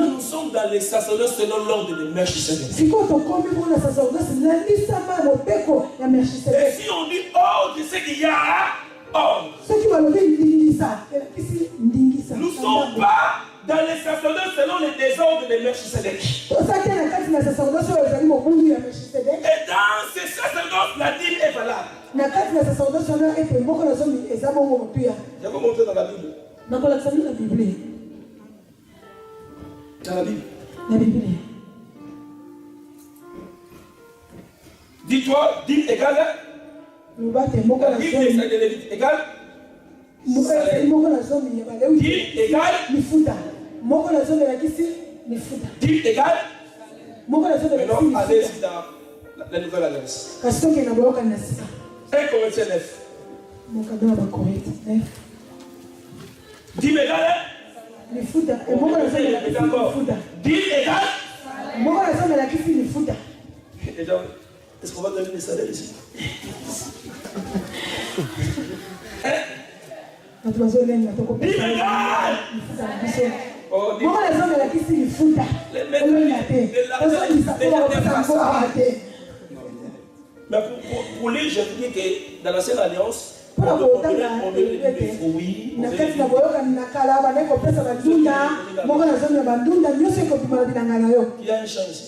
nous sommes dans les sacerdoces selon l'ordre de Melchisédek. Et si on dit ordre, c'est qu'il y a ordre. Nous ne sommes pas dans les sacerdoces selon les désordres de Melchisédek. Et dans ces sacerdoces, la dîme est valable. Je vais vous montrer dans la Bible. Dans la Bible. Dis-toi, dîme égale. La Bible égale. Dîme égale. Dîme égale. Maintenant, allez-y dans la nouvelle alliance. 1 Corinthiens 9. Dîme égale. Dîme égale. Est-ce qu'on va donner des salaires ici? Mais pour lui, je dis que dans l'ancienne alliance, on donne des fruits. Il y a un champ ici.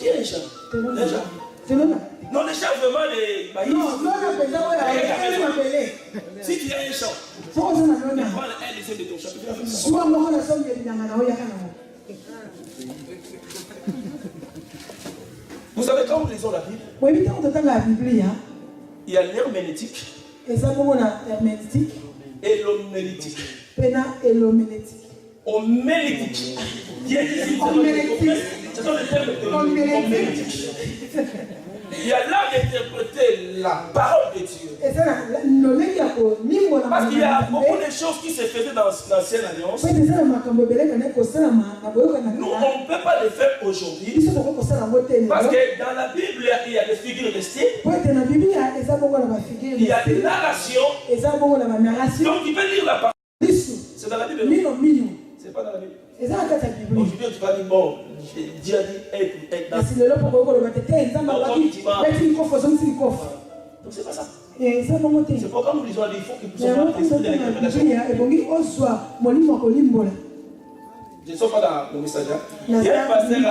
Il y a un champ. Non, les champs vraiment des maïs. Si tu as un champ, prends un essai de ton champ. Vous savez, quand vous lisez la Bible, il y a l'herméneutique et l'homélétique. Homélétique. Ce sont les termes de l'homélétique. Il y a là d'interpréter la parole de Dieu. Parce qu'il y a beaucoup de choses qui se faisaient dans l'ancienne alliance. Nous, on ne peut pas les faire aujourd'hui. Parce que dans la Bible, il y a des figures de style. Il y a des narrations. Donc, tu peux lire la parole. C'est dans la Bible. C'est pas dans la Bible. Aujourd'hui, tu vas dire, bon, Dieu a dit être dans. Donc, c'est pas ça. C'est pourquoi nous lisons, il faut que nous soyons dans l'interprétation. Je ne suis pas dans le message. Il y a un pasteur à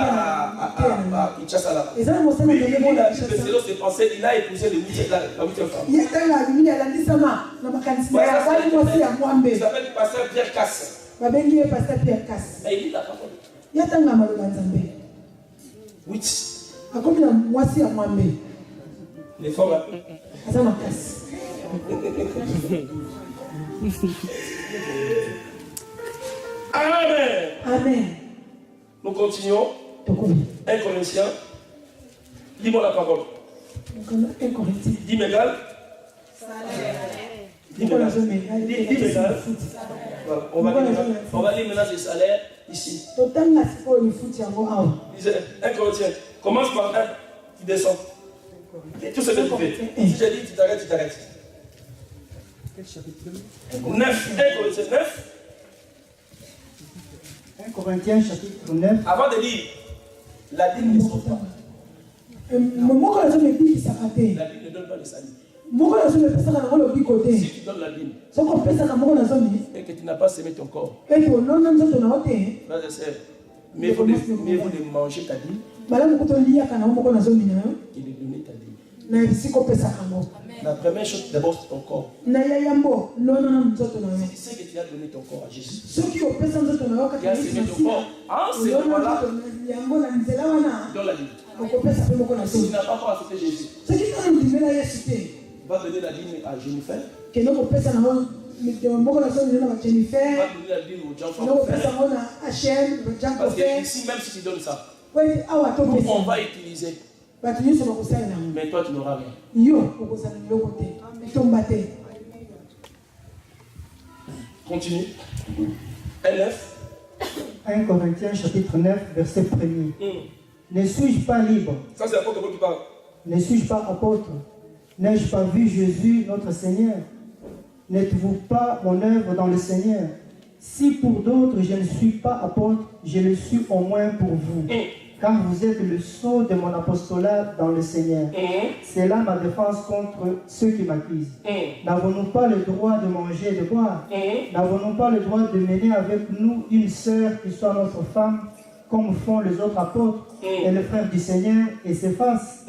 Kinshasa là. Il a selon ses pensées, il a épousé la 8e femme. Il s'appelle pasteur Pierre Casse. Et il dit la parole. 8. Les femmes. Amen. Amen. Nous continuons. 1 Corinthiens. Dis-moi la parole. 1 Corinthiens. Dis mégal. Dis mégal. Voilà. On va lire maintenant les salaires ici. Disais 1 Corinthiens. Commence par 1. Tu descends. Tout ce que tu fais. Si j'ai dit, tu t'arrêtes, tu t'arrêtes. Quel chapitre? 9. 1 Corinthiens 9. 1 Corinthiens chapitre 9. Avant de lire, la Bible ne sauve pas. La Bible ne donne pas le salut. Si tu donnes la Bible et que tu n'as pas semé ton corps, frères et sœurs, mieux vaut de manger ta Bible et de donner ta Bible. La première chose, d'abord, c'est ton corps. Si tu sais que tu as donné ton corps à Jésus, tu as signé ton corps. En ce moment-là, dans la Bible. Si tu n'as pas encore accepté Jésus, va donner la dîme à Jennifer. Va donner la dîme aux gens. Parce que ici, même si tu donnes ça, on va utiliser. Mais toi, tu n'auras rien. Continue. 1 Corinthiens chapitre 9, verset 1er. Ne suis-je pas libre? Ça, c'est l'apôtre qui parle. Ne suis-je pas apôtre? N'ai-je pas vu Jésus, notre Seigneur? N'êtes-vous pas mon œuvre dans le Seigneur? Si pour d'autres je ne suis pas apôtre, je le suis au moins pour vous. Car vous êtes le sceau de mon apostolat dans le Seigneur. C'est là ma défense contre ceux qui m'accusent. N'avons-nous pas le droit de manger et de boire? N'avons-nous pas le droit de mener avec nous une sœur qui soit notre femme, comme font les autres apôtres et les frères du Seigneur et Céphas?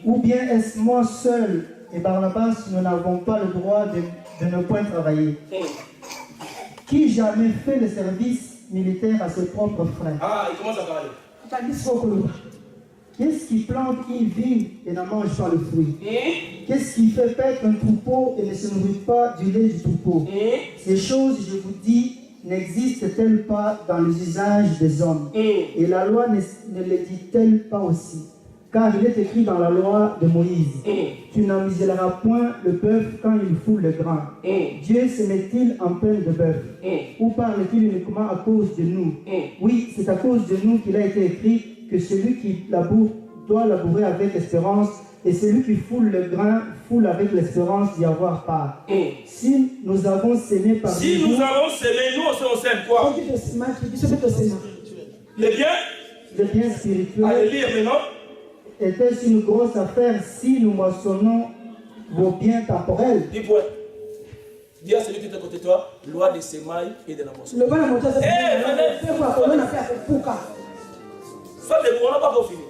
Ou bien est-ce moi seul et Barnabas, nous n'avons pas le droit de ne point travailler? Qui jamais fait le service militaire à ses propres frères? Ah, il commence à parler. Qu'est-ce qui plante une vigne et ne mange pas le fruit? Qu'est-ce qui fait paître un troupeau et ne se nourrit pas du lait du troupeau? Ces choses, je vous dis, n'existent-elles pas dans les usages des hommes? Et la loi ne les dit-elle pas aussi? Car il est écrit dans la loi de Moïse, tu n'amuseras point le bœuf quand il foule le grain. Dieu se met-il en peine de bœuf? Ou parle-t-il uniquement à cause de nous? Oui, c'est à cause de nous qu'il a été écrit que celui qui laboure doit labourer avec espérance, et celui qui foule le grain foule avec l'espérance d'y avoir part. Si nous avons semé par si nous avons semé, nous aussi on sème quoi? Les biens spirituels. Allez lire maintenant. Était-ce une grosse affaire si nous moissonnons vos biens temporels? Dis point. Dis à celui qui est à côté de toi, loi des semailles et de la moisson. Ça, on n'a pas encore fini.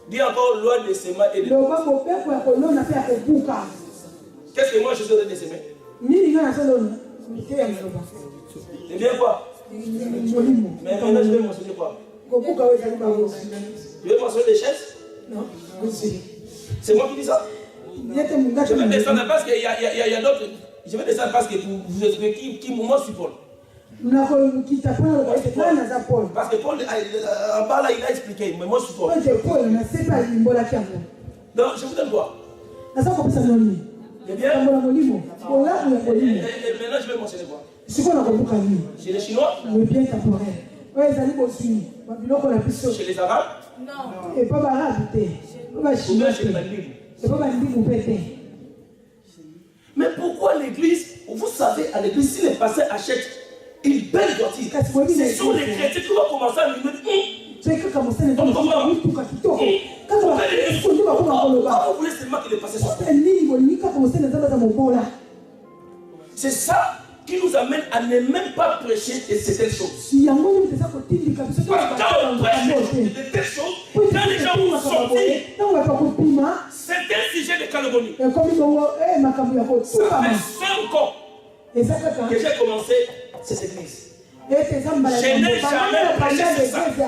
Dis encore loi des semailles et de la moisson. Qu'est-ce que moi je suis en train de semer? C'est bien quoi? Mais maintenant je vais mentionner quoi? Tu veux mentionner des chaises? Non. C'est moi qui dis ça? Je vais descendre parce qu'il y a d'autres. Je vais descendre parce que vous expliquez qui moi suis Paul. Parce que Paul, en bas là, il a expliqué, mais moi je suis Paul. Donc je vous donne quoi? Eh bien, maintenant je vais mentionner quoi? Chez les Chinois? Chez les Arabes? Non. Et pas barabe. Mais pourquoi l'église, vous savez, à l'église, si les pasteurs achètent une belle voiture, ce sont les chrétiens qui vont commencer à lui dire vous voulez seulement que les pasteurs soient. C'est ça qui nous amène à ne même pas prêcher de certaines choses. Parce que quand on prêche de telles choses, quand les gens vont sortir, certains sujets de calomnie. Ça fait 5 ans que j'ai commencé cette église. Je n'ai jamais prêché sur ça. 5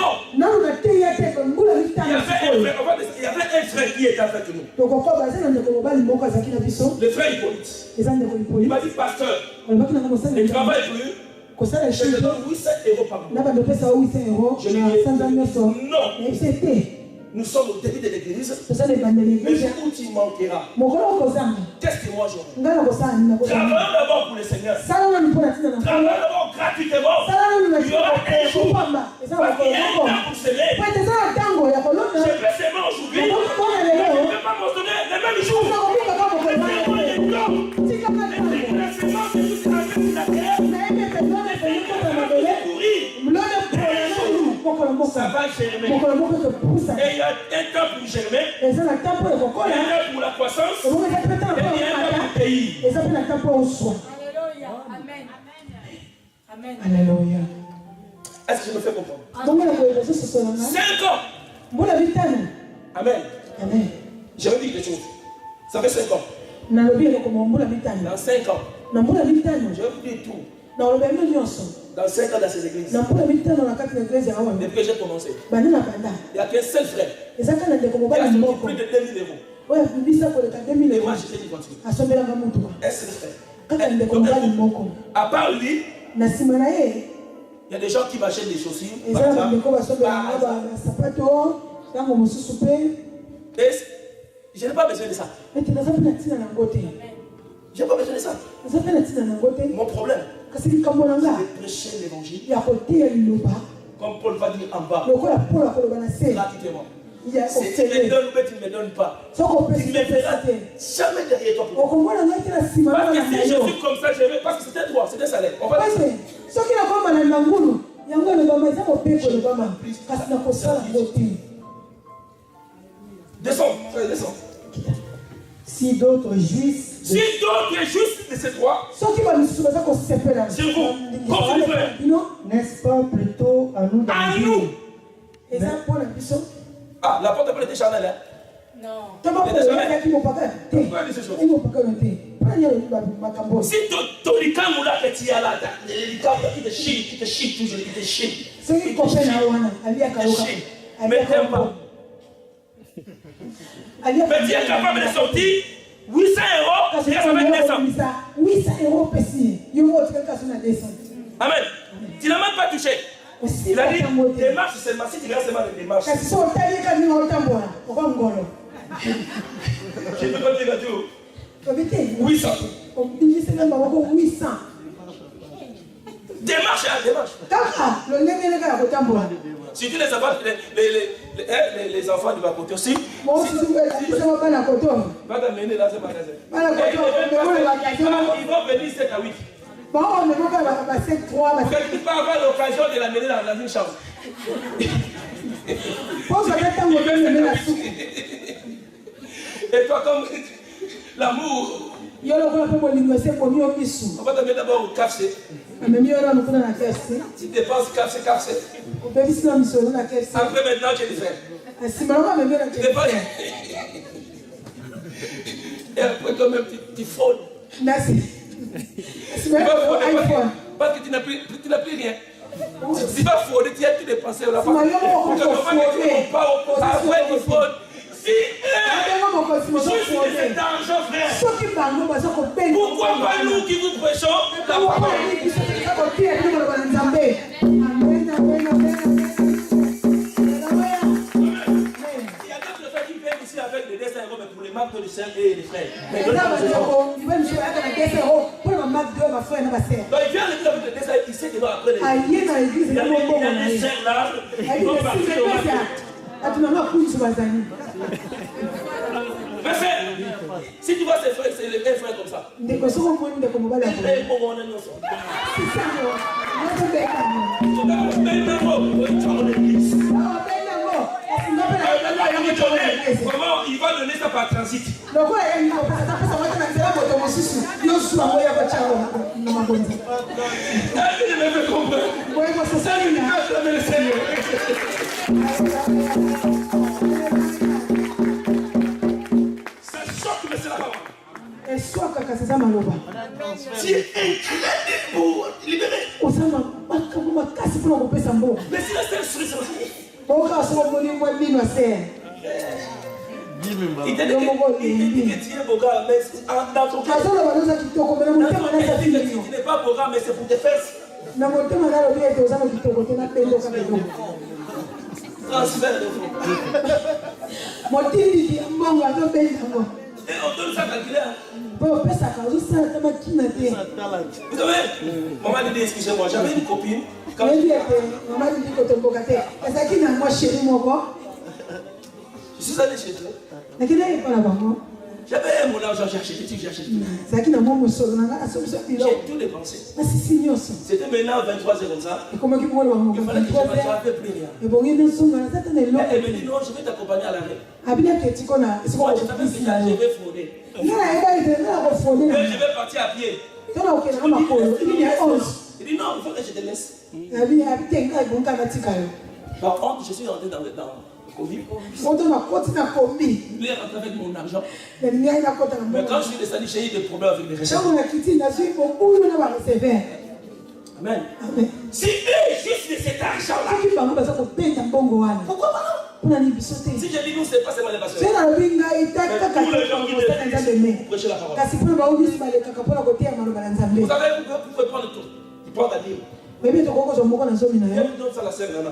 ans. Il y avait un frère qui était avec nous. Le frère Hippolyte. Il m'a dit, pasteur, ne travaille plus. Je te donne 800 € par mois. Je lui ai dit, non. Nous sommes au début de l'église. Mais où tu manqueras. Qu'est-ce que moi j'aurai? Travaillons d'abord pour le Seigneur. Travaillons d'abord gratuitement. Il y aura un jour. Parce qu'il y a un temps pour s'aimer. Je vais s'aimer aujourd'hui. Je ne vais pas m'en donner le même jour. Ça va germer. Et il y a un temps pour germer, il y a un temps pour la croissance, et il y a un temps pour pays. Alléluia. Amen. Amen. Alléluia. Est-ce que je me fais comprendre? 5 ans. Amen. Amen. J'avais dit quelque chose. Ça fait 5 ans. Dans 5 ans. Je vais vous dire tout. Dans 5 ans dans ces églises. Depuis que j'ai commencé. Il n'y a qu'un seul frère. Il a sorti plus de 2000 euros. Et moi, j'étais divorcé. Un seul frère. À part lui, il y a des gens qui m'achètent des chaussures. Et je n'ai pas besoin de ça. Je n'ai pas besoin de ça. Mon problème, c'est de prêcher l'évangile. Comme Paul va dire en bas. Gratuitement. Si tu me donnes ou tu ne me donnes pas, tu ne me verras jamais derrière toi. Parce que si je suis comme ça, je vais. Parce que c'est un droit, c'est un salaire. On va dire ça. Descends, descends. Si d'autres jouissent de ces droits, sur vous, n'est-ce pas plutôt à nous d'agir? Ah, la porte n'a pas été charnelle, hein? Non. Si ton licam ou la petit à la qui te chie toujours, qui te chie. Mais t'aimes pas. Mais tu es capable de sortir 800 euros et ça va être 200. Amen. Tu n'as même pas touché. Il a dit, démarche seulement, si tu regardes seulement les démarches. Je peux pas te dire 800. Démarche, démarche. Surtout les enfants de ma côté aussi. Va t'amener dans ce magasin. Ils vont venir 7 à 8. Tu vas avoir l'occasion de l'amener dans une chambre. Et toi, comme l'amour, on va te mettre d'abord au KFC. Tu dépenses KFC. Après maintenant, tu es frère. Et après toi-même, tu fraudes. Parce que tu n'as plus rien. Tu vas frauder, tu as tout dépensé. Après, tu fraudes. Si je suis cet argent, frère, pourquoi pas nous qui vous prêchons la parole? Il y a d'autres frères qui viennent ici avec des 200 euros, mais pour les marques de sœurs et les frères. Donc il vient avec des 200, il sait qu'il va après les. Il y a des sœurs là, ils vont partir au marché. Si tu vois ces frères, c'est les frères comme ça. Comment il va donner ça par transit? Tu es incliné pour libérer. Mais si la seule solution, il t'a dit que tu es beau gars, mais dans ton cas, tu n'es pas beau gars, mais c'est pour tes fesses. Transfert de fonds. Et on donne ça calculé. Vous savez, maman dit, excusez-moi, j'avais une copine. Je suis allé chez eux. J'avais mon argent, j'ai acheté tout, j'ai acheté tout. J'ai tout dépensé. C'était maintenant 23h comme ça. Il fallait que je n'avais plus rien. Elle me dit non, je vais t'accompagner à l'arrêt. Moi, je t'avais fait ça, je vais frauder. Mais je vais partir à pied. Il dit non, il faut que je te laisse. Par contre, je suis rentré dans commis. Il est rentré avec mon argent. Mais Mais quand je suis descendu, j'ai eu des problèmes avec les réserves. Amen. Si eux juste de cet argent-là, pourquoi pas non? Si je dis nous, c'est pas seulement les pasteurs. Pour les gens qui prêchent la parole. Vous savez, vous pouvez prendre tout. Tu prends ta Bible. Donne ça à la sœur Nana.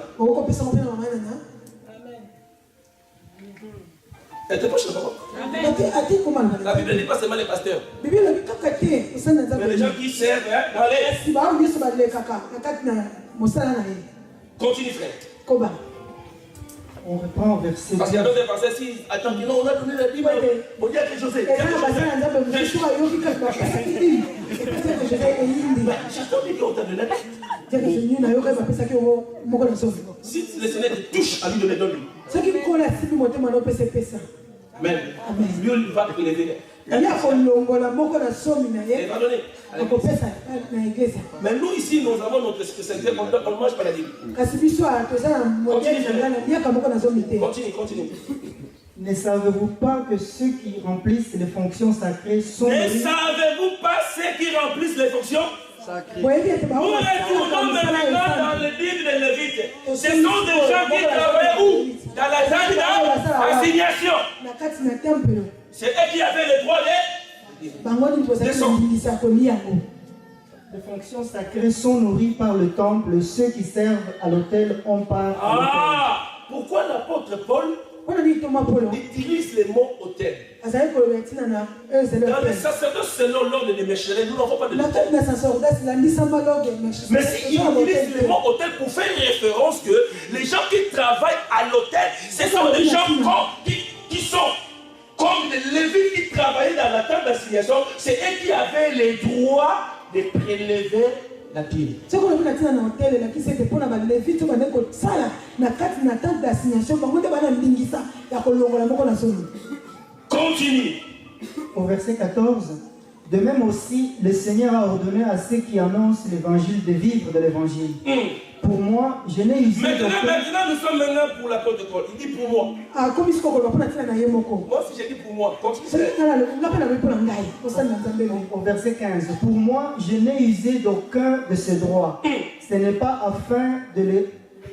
Elle te prêche la parole. La Bible ne dit pas seulement les pasteurs. Mais les gens qui servent dans les... Continue, frère. On reprend au verset. Parce qu'il y a d'autres versets, si attends, non, on a donné la Bible. On dit à quelque chose. Si le Seigneur te touche à lui donner, donne-lui. Amen. Dieu va te lever. Il va donner. Mais nous ici, nous avons notre spécialité. On ne mange pas la Bible. Continue. Ne savez-vous pas que ceux qui remplissent les fonctions sacrées sont... Ne savez-vous pas ceux qui remplissent les fonctions sacrées? Nous retournons maintenant dans le livre de Lévique. Ce sont des gens qui travaillent où? Dans la salle d'assignation. C'est eux qui avaient le droit de son. Les fonctions sacrées sont nourries par le temple. Ceux qui servent à l'autel ont part à l'autel. Pourquoi l'apôtre Paul utilise le mot autel? Dans les sacerdoces, selon l'ordre de Michel, nous n'avons pas de l'autel. Mais s'il utilise le mot autel pour faire référence que les gens qui travaillent à l'autel, ce sont des gens qui sont comme les Lévites qui travaillaient dans la table d'assignation. C'est eux qui avaient les droits de prélever la pile. Continue. Au verset 14, de même aussi, le Seigneur a ordonné à ceux qui annoncent l'évangile de vivre de l'évangile. Pour moi, je n'ai usé Maintenant, nous sommes maintenant pour l'apôtre Paul. Il dit pour moi. Moi, si j'ai dit pour moi, continue. Au verset 15, pour moi, je n'ai usé d'aucun de ces droits. Ce n'est pas afin de les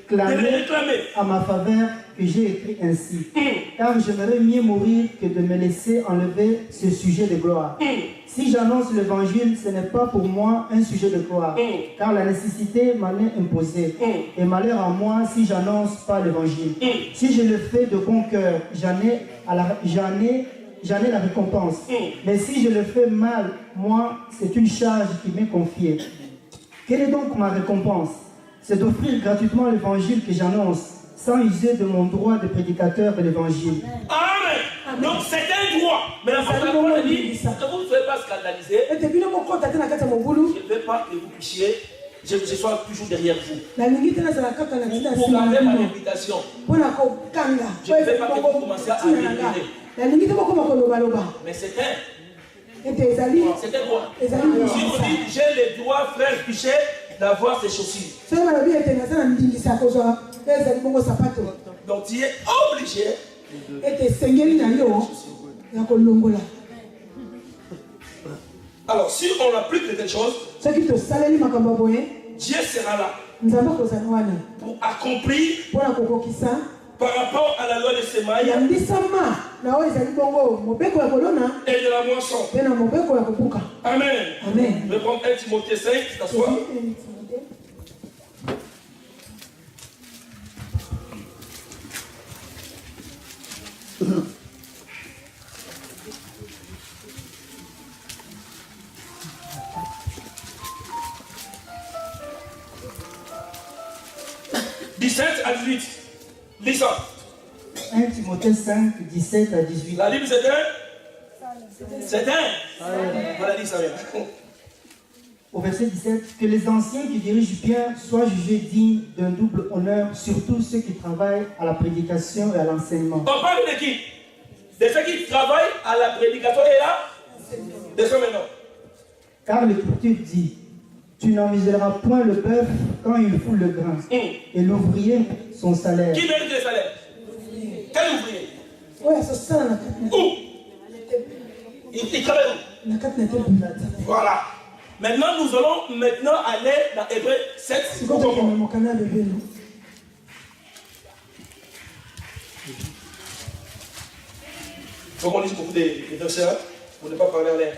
réclamer à ma faveur que j'ai écrit ainsi. Car j'aimerais mieux mourir que de me laisser enlever ce sujet de gloire. Si j'annonce l'évangile, ce n'est pas pour moi un sujet de gloire, car la nécessité m'en est imposée. Et malheur à moi si j'annonce pas l'évangile. Si je le fais de bon cœur, j'en ai la récompense. Mais si je le fais mal, moi, c'est une charge qui m'est confiée. Quelle est donc ma récompense? C'est d'offrir gratuitement l'évangile que j'annonce, sans user de mon droit de prédicateur de l'évangile. Amen. Donc c'est un droit. Mais la parole dit que vous ne soyez pas scandalisés. Je ne veux pas que vous puissiez, je sois toujours derrière vous. Pour garder ma réputation. Je ne veux pas que vous commenciez à murmurer. Mais c'est un droit. Si vous dites, j'ai le droit, frère Pichet, d'avoir ces chaussures. Donc tu es obligé. Alors si on applique de telles choses, Dieu sera là pour accomplir par rapport à la loi de Semaï et de la moisson. Amen. Je vais prendre 1 Timothée 5, t'assois. à 18. Lis ça. 1 Timothée 5, 17 à 18. La Bible c'est un. C'est un. Voilà, lis ça bien. Au verset 17, que les anciens qui dirigent bien soient jugés dignes d'un double honneur, surtout ceux qui travaillent à la prédication et à l'enseignement. On parle de qui? De ceux qui travaillent à la prédication et à l'enseignement. Car l'Écriture dit, tu n'en miseras point le bœuf quand il foule le grain, et l'ouvrier son salaire. Qui mérite le salaire? Quel ouvrier? Oui, c'est ça. Où? Il travaille où? Voilà. Maintenant, nous allons aller dans Hébreu 7. Il faut qu'on lise beaucoup de versets pour ne pas parler en l'air.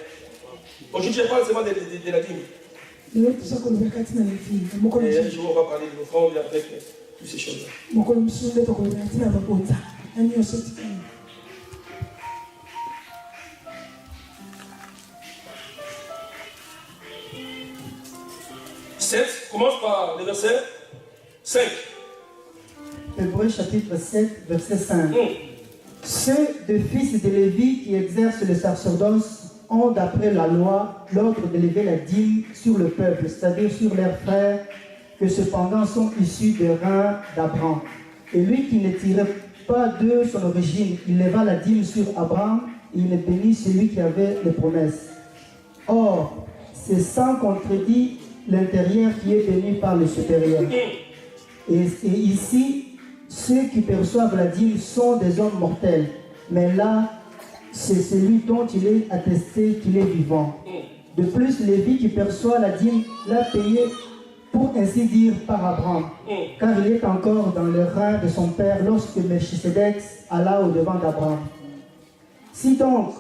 Aujourd'hui, je parle seulement de la dîme. Et un jour, on va parler de l'offrande avec toutes ces choses-là. Commence par le verset 5. Hébreux chapitre 7, verset 5. Ceux des fils de Lévi qui exercent le sacerdoce ont, d'après la loi, l'ordre d'élever la dîme sur le peuple, c'est-à-dire sur leurs frères, que cependant sont issus des reins d'Abraham. Et lui qui ne tirait pas de son origine, il leva la dîme sur Abraham, et il bénit celui qui avait les promesses. Or, c'est sans contredit l'intérieur qui est béni par le supérieur. Et ici, ceux qui perçoivent la dîme sont des hommes mortels. Mais là, c'est celui dont il est attesté qu'il est vivant. De plus, Lévi qui perçoit la dîme l'a payé, pour ainsi dire, par Abraham. Car il est encore dans le rein de son père lorsque Melchisedec alla au-devant d'Abraham. Si donc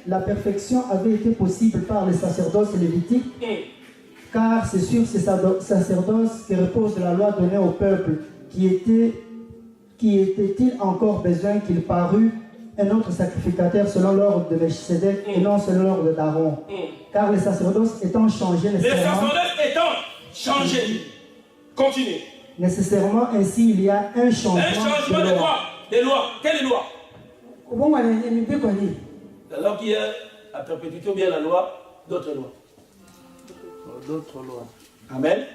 la perfection avait été possible par le sacerdoce lévitique, car c'est sur ce sacerdoce que repose la loi donnée au peuple, qui était-il encore besoin qu'il parût un autre sacrificateur selon l'ordre de Melchisedec et non selon l'ordre d'Aaron? Car le sacerdoce étant changé Continue. Nécessairement, ainsi il y a un changement de loi. Des lois. Quelle loi? La loi qui est à perpétuité ou bien la loi d'autres lois? D'autres lois. Amen.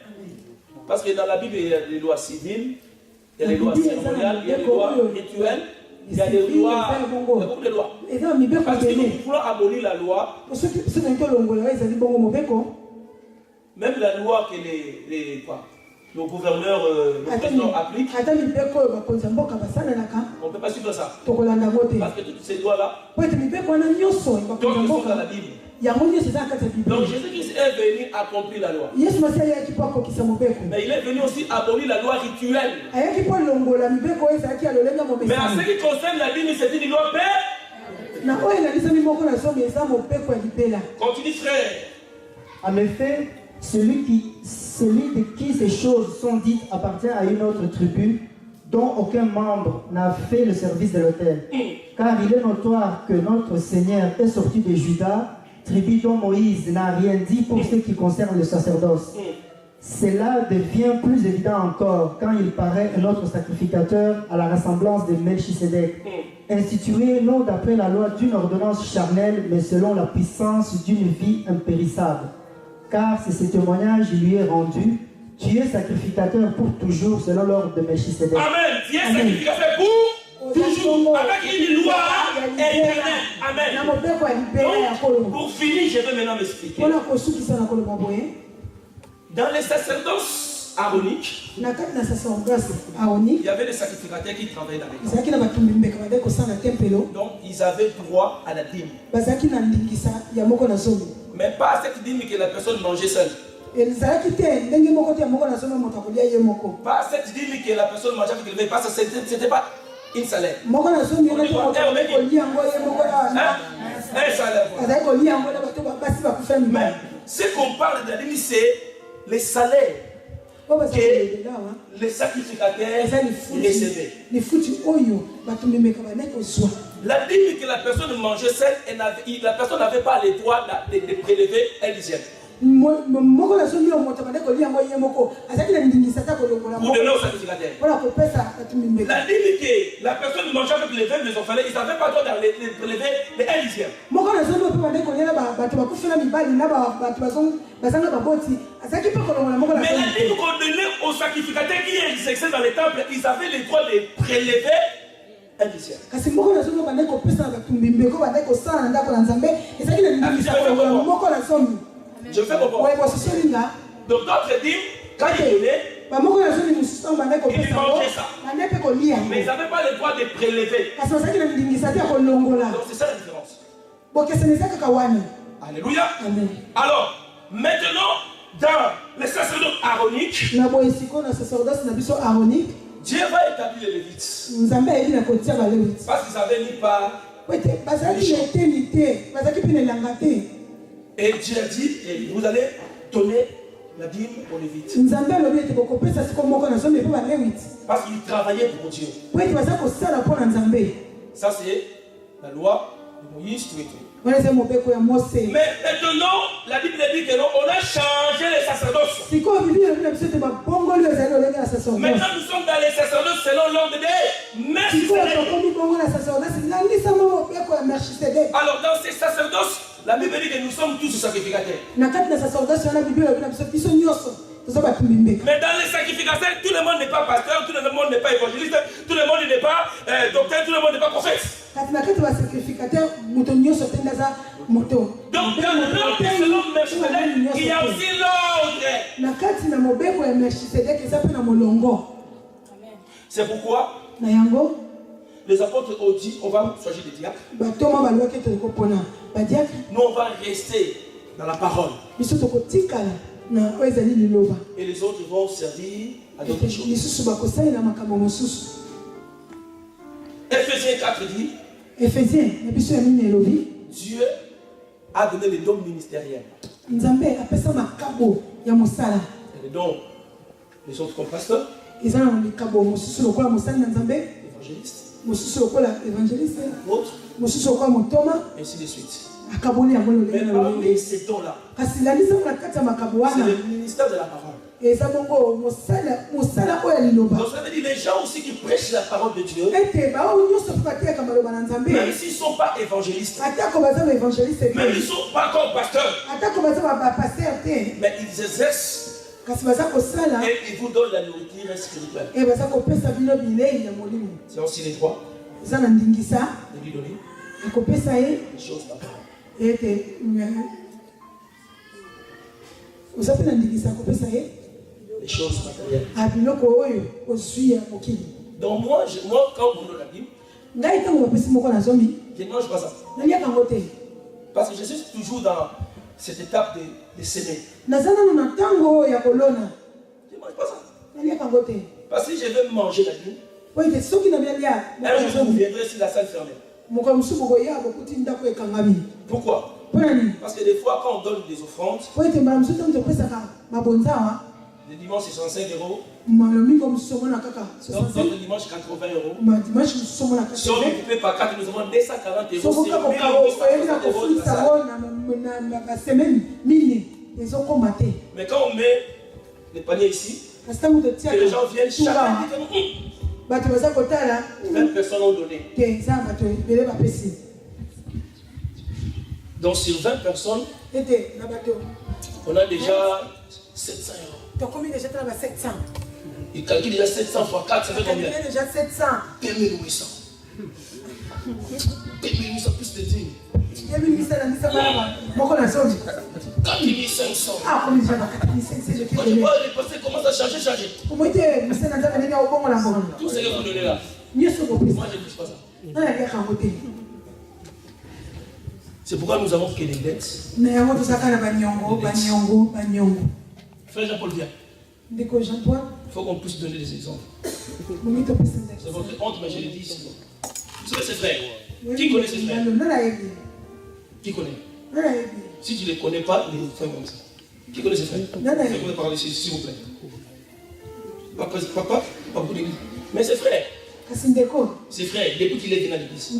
Parce que dans la Bible, il y a des lois civiles, il y a des lois cérémoniales, il y a des lois rituelles, il y a des lois. Il y a beaucoup de lois. Parce que nous voulons abolir la loi. Même la loi que le gouverneur, le président applique, on ne peut pas suivre ça. Parce que toutes ces lois-là, donc ils sont dans la Bible. Donc Jésus-Christ est venu accomplir la loi. Mais il est venu aussi abolir la loi rituelle. Mais en ce qui concerne la Bible, c'est une loi paix. Continue, frère. En effet, celui de qui ces choses sont dites appartient à une autre tribu dont aucun membre n'a fait le service de l'autel. Car il est notoire que notre Seigneur est sorti de Juda, tribu dont Moïse n'a rien dit pour ce qui concerne le sacerdoce. Cela devient plus évident encore quand il paraît un autre sacrificateur à la ressemblance de Melchisedec, institué non d'après la loi d'une ordonnance charnelle, mais selon la puissance d'une vie impérissable. Car c'est ce témoignage lui est rendu. Tu es sacrificateur pour toujours selon l'ordre de Melchisedec. Amen. Tu es sacrificateur pour toujours avec une loi éternelle. Amen. Donc, pour finir, je vais maintenant m'expliquer. Dans les sacerdoces aroniques, il y avait des sacrificateurs qui travaillaient dans les temples. Donc, ils avaient droit à la dîme. Mais pas cette dîme que la personne mangeait seule. Pas cette dîme que la personne mangeait avec le parce que c'était pas une salaire. Un salaire. Mais ce qu'on parle de la dîme, c'est les salaires que les sacrificateurs recevaient. La dîme que la personne mangeait seule, la personne n'avait pas le droit de prélever un dixième. Pour donner aux sacrificateurs. La dîme que la personne mangeait avec les vins des orphelins, ils n'avaient pas le droit de prélever les un dixième. Mais la dîme qu'on donnait aux sacrificateurs qui exerçaient dans les temples, ils avaient le droit de prélever un dixième. Je fais comprendre. Donc d'autres dîmes, quand ils donnaient, Ils mangeaient ça. Mais ils n'avaient pas le droit de prélever. Donc c'est ça la différence. Alléluia. Amen. Alors, maintenant, dans le sacerdoce aaronique, Dieu va établir les Lévites. Parce qu'ils avaient mis par. Et Dieu a dit, et vous allez donner la dîme aux Lévites. Parce qu'ils travaillaient pour Dieu. Ça c'est la loi de Moïse, tout et tout. Mais maintenant, la Bible dit que non, on a changé les sacerdoces. Maintenant, nous sommes dans les sacerdoces selon l'ordre des Melchisédek. Alors, dans ces sacerdoces, la Bible dit que nous sommes tous sacrificateurs. Mais dans les sacrificateurs, tout le monde n'est pas pasteur, tout le monde n'est pas évangéliste, tout le monde n'est pas docteur, tout le monde n'est pas prophète. Donc, dans l'ordre selon Melchisédek, il y a aussi l'ordre. C'est pourquoi les apôtres ont dit on va choisir des diacres. Nous, on va rester dans la parole. Et les autres vont servir à d'autres choses. Ephésiens 4 dit Dieu a donné les dons ministériels. Et les dons, les autres comme pasteurs, évangélistes, autres, ainsi de suite. Mais parmi ces dons-là, c'est le ministère de la parole. Donc ça veut dire les gens aussi qui prêchent la parole de Dieu, même s'ils ne sont pas évangélistes, même s'ils ne sont pas encore pasteurs, mais ils exercent et ils vous donnent la nourriture spirituelle. C'est aussi les droits de lui donner les choses matérielles. Les choses matérielles. Donc moi quand on donne la Bible, je ne mange pas ça. Parce que je suis toujours dans cette étape de s'aimer. Je ne mange pas ça. Parce que si je veux manger la Bible, un jour vous viendrez sur la salle fermée. Pourquoi? Parce que des fois quand on donne des offrandes, le dimanche c'est 65 €. Donc le dimanche 80 €. Si on multiplie par 4, nous avons 240 €. Mais quand on met les paniers ici, et les gens viennent chacun dit 20 personnes ont donné. Donc sur 20 personnes, on a déjà 700 €. Il calcule déjà 700 fois 4, ça fait combien? 2800. 2800 plus de 10. 4500. Quand tu vois les passés commencent à changer. Tout ce que vous donnez là. Moi je ne touche pas ça. C'est pourquoi nous avons que des dettes. Frère Jean-Paul vient. Il faut qu'on puisse donner des exemples. C'est votre honte, mais je le dis ici. Vous savez ses frères. Qui connaît ses frères? Qui connaît? Si tu ne les connais pas, les frères comme ça. Qui connaît ses frères? Faites-moi parler ici, s'il vous plaît. Papa, mais ses frères. Ses frères, depuis qu'il est venu à l'église. Si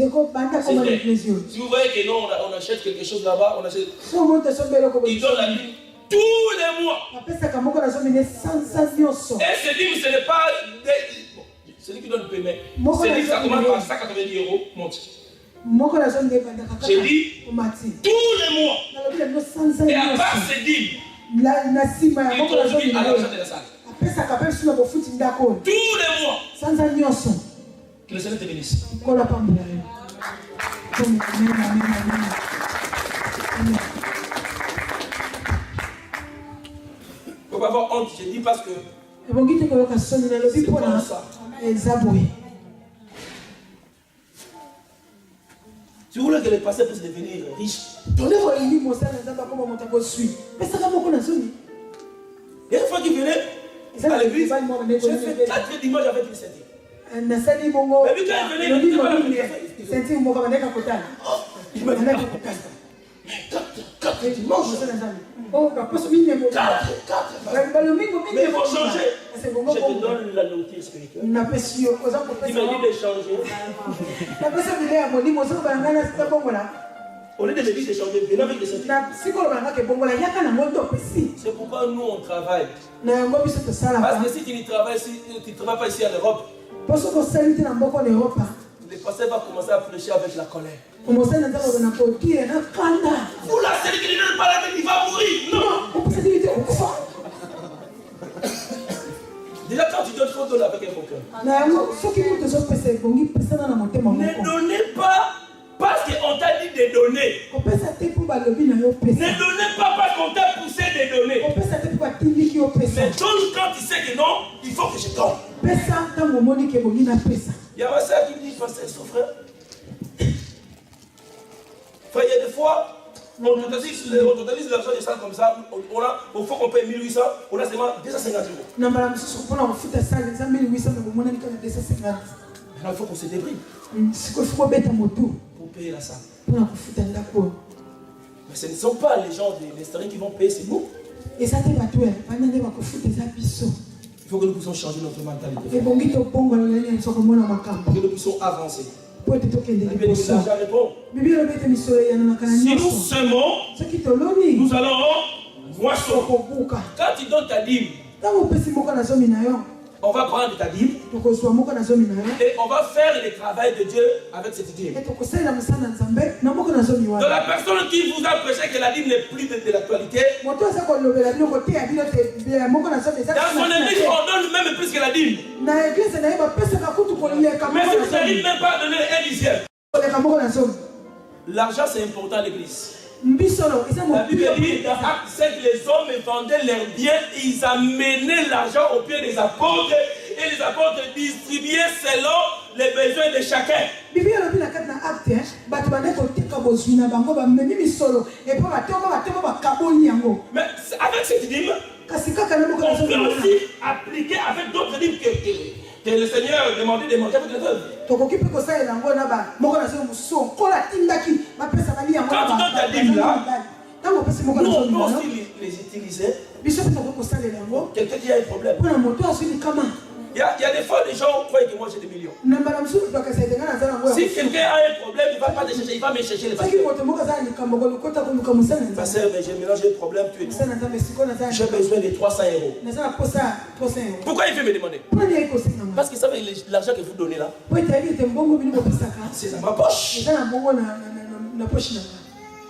vous voyez que non, on achète quelque chose là-bas, on achète. Il donne la Bible tous les mois. Et ce livre, ce n'est pas. Celui qui donne le paiement. C'est dit ça commence par 190 €, monte. J'ai dit tous les mois. Et à part ces dîmes, il contribue à l'argent de la salle. Tous les mois. Que le Seigneur te bénisse. Il ne faut pas avoir honte, je dis parce que C'est comme ça. Si vous voulez que les pasteurs puissent devenir riches, donnez-vous. Il y a une fois qu'il venait à l'église, j'ai fait 4 dimanches avec une ceinture. Mais vu quand il venait, il ne pas il m'a dit 4 dimanches. Mais il faut changer. Je te donne la nourriture spirituelle. Il m'a dit de changer. Au lieu de me dire de changer, venez avec des ceintures. C'est pourquoi nous on travaille. Parce que si tu ne travailles pas ici en Europe, le pasteur va commencer à prêcher avec la colère. Vous la savez qu'il ne donne pas la tête, il va mourir. Non. Déjà quand tu donnes, il faut donner avec un bon cœur. Ne donnez pas parce qu'on t'a dit de donner. Ne donnez pas parce qu'on t'a poussé de donner. Mais donne quand tu sais que non, il faut que je donne. Il y a ma soeur qui me dit, pasteur, son frère. Frère, il y a des fois, on totalise l'argent des salles comme ça, il faut qu'on paye 1800, on a seulement 250 euros. Maintenant, il faut qu'on se débride pour payer la salle. Mais ce ne sont pas les gens de l'Estérien qui vont payer, c'est nous. Il faut que nous puissions changer notre mentalité. Que nous puissions avancer. L'argent répond. Si nous semons, nous allons moissonner. Quand tu donnes ta dîme, on va prendre ta dîme et on va faire le travail de Dieu avec cette dîme. Donc la personne qui vous a prêché que la dîme n'est plus de l'actualité, dans son église on donne même plus que la dîme. Mais si vous n'arrivez même pas à donner un dixième, l'argent c'est important à l'église. La Bible dit dans Acte 5, les hommes vendaient leurs biens et ils amenaient l'argent au pied des apôtres et les apôtres distribuaient selon les besoins de chacun. Mais avec cette dîme, on peut aussi appliquer avec d'autres dîmes que le Seigneur demandait de manger avec les veuves. Quand tu donnes ta dîme là, nous on peut aussi les utiliser. Quelqu'un qui a un problème. Il y a des fois des gens croient que moi j'ai des millions. Si quelqu'un a un problème, il ne va pas te chercher, il va me chercher les pasteurs. Pasteur, mais j'ai mélangé le problème, tu es tout. J'ai besoin de 300 euros. Pourquoi il veut me demander? Parce qu'il savait l'argent que vous donnez là, c'est dans ma poche.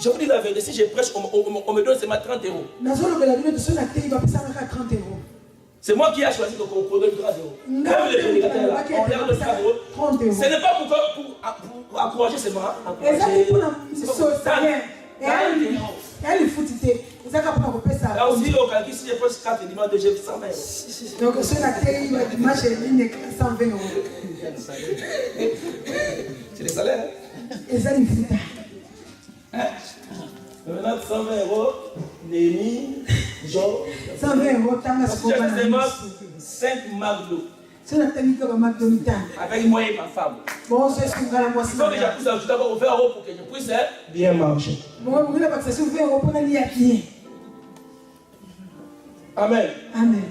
Je vous dis la vérité, si je prêche, on me donne seulement 30 euros. C'est moi qui ai choisi qu'on donne 30 euros. Même les prédicateurs là, on leur donne 30 euros. Ce n'est pas pour encourager seulement. Là aussi, au calcul, si je prêche 4 dimanches, j'ai 120 euros. Donc, c'est le salaire. Maintenant, 120 euros, Némi, Jean. 120 euros, j'ai 5 marques d'eau. Avec moi et ma femme. Il faut que j'appousse à d'abord 20 euros pour que je puisse bien manger. Amen. Amen.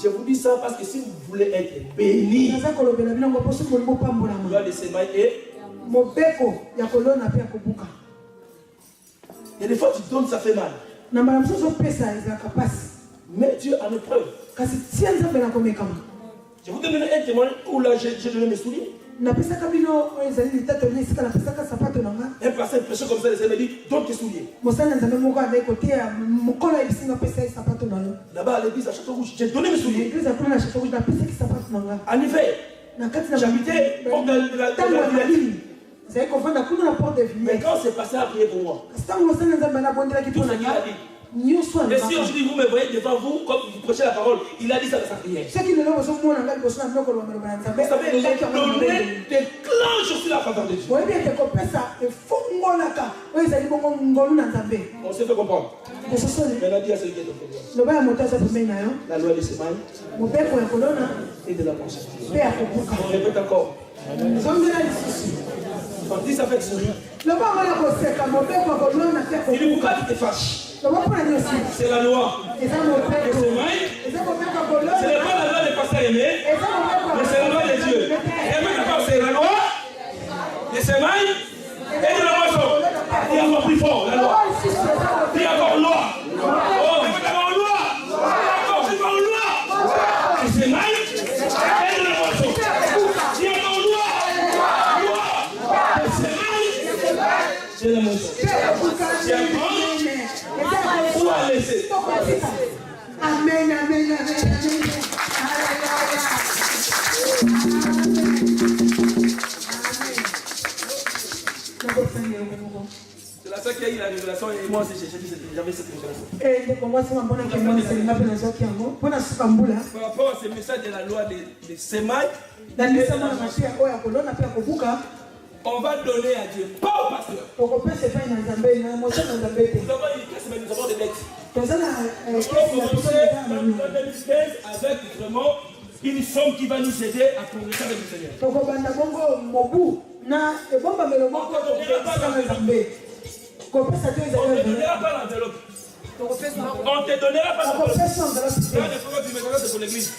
Je vous dis ça parce que si vous voulez être béni, vous doit laisser mailler. Et des fois tu donnes, ça fait mal. Mais Dieu en épreuve. Je vous donne un témoignage où là j'ai donné mes souliers. Un pasteur prêchait comme ça, il me dit donne tes souliers. Là-bas à l'église à Château-Rouge, j'ai donné mes souliers. En hiver, j'habitais porte de la ville. Mais quand c'est passé à prier pour moi, tout ce qu'il a dit, Et si aujourd'hui vous me voyez devant vous, comme vous prêchez la parole, il a dit ça dans sa prière. Vous savez, le nez déclenche sur la faveur de Dieu. On s'est fait comprendre. Maintenant, dis à celui qui est au pouvoir. La loi des semailles et de la conséquence. On répète encore. On dit ça fait sourire. Il ne faut pas que tu te fâches. C'est la loi. C'est pas la loi des pasteurs aimés, mais c'est la loi de Dieu. C'est la loi des semailles et de la moisson. Il y a encore plus fort, la loi. Il y a encore loi. Oh, il y a encore loi. Il y a encore plus fort loi. Des semailles et de la moisson. Il y a encore loi. Loi. Des semailles et de la moisson. Il y a encore où à laisser. Amen, amen, amen, amen. C'est la seule qui a eu la révélation et moi aussi j'avais cette révélation. Par rapport à ce message de la loi des semailles, on va donner à Dieu, pas au pasteur. Nous avons une classe, mais nous avons des dettes. On va commencer en 2015 avec vraiment une somme qui va nous aider à progresser avec le Seigneur. On ne te donnera pas l'enveloppe. On te donnera pas l'enveloppe. C'est pour l'église.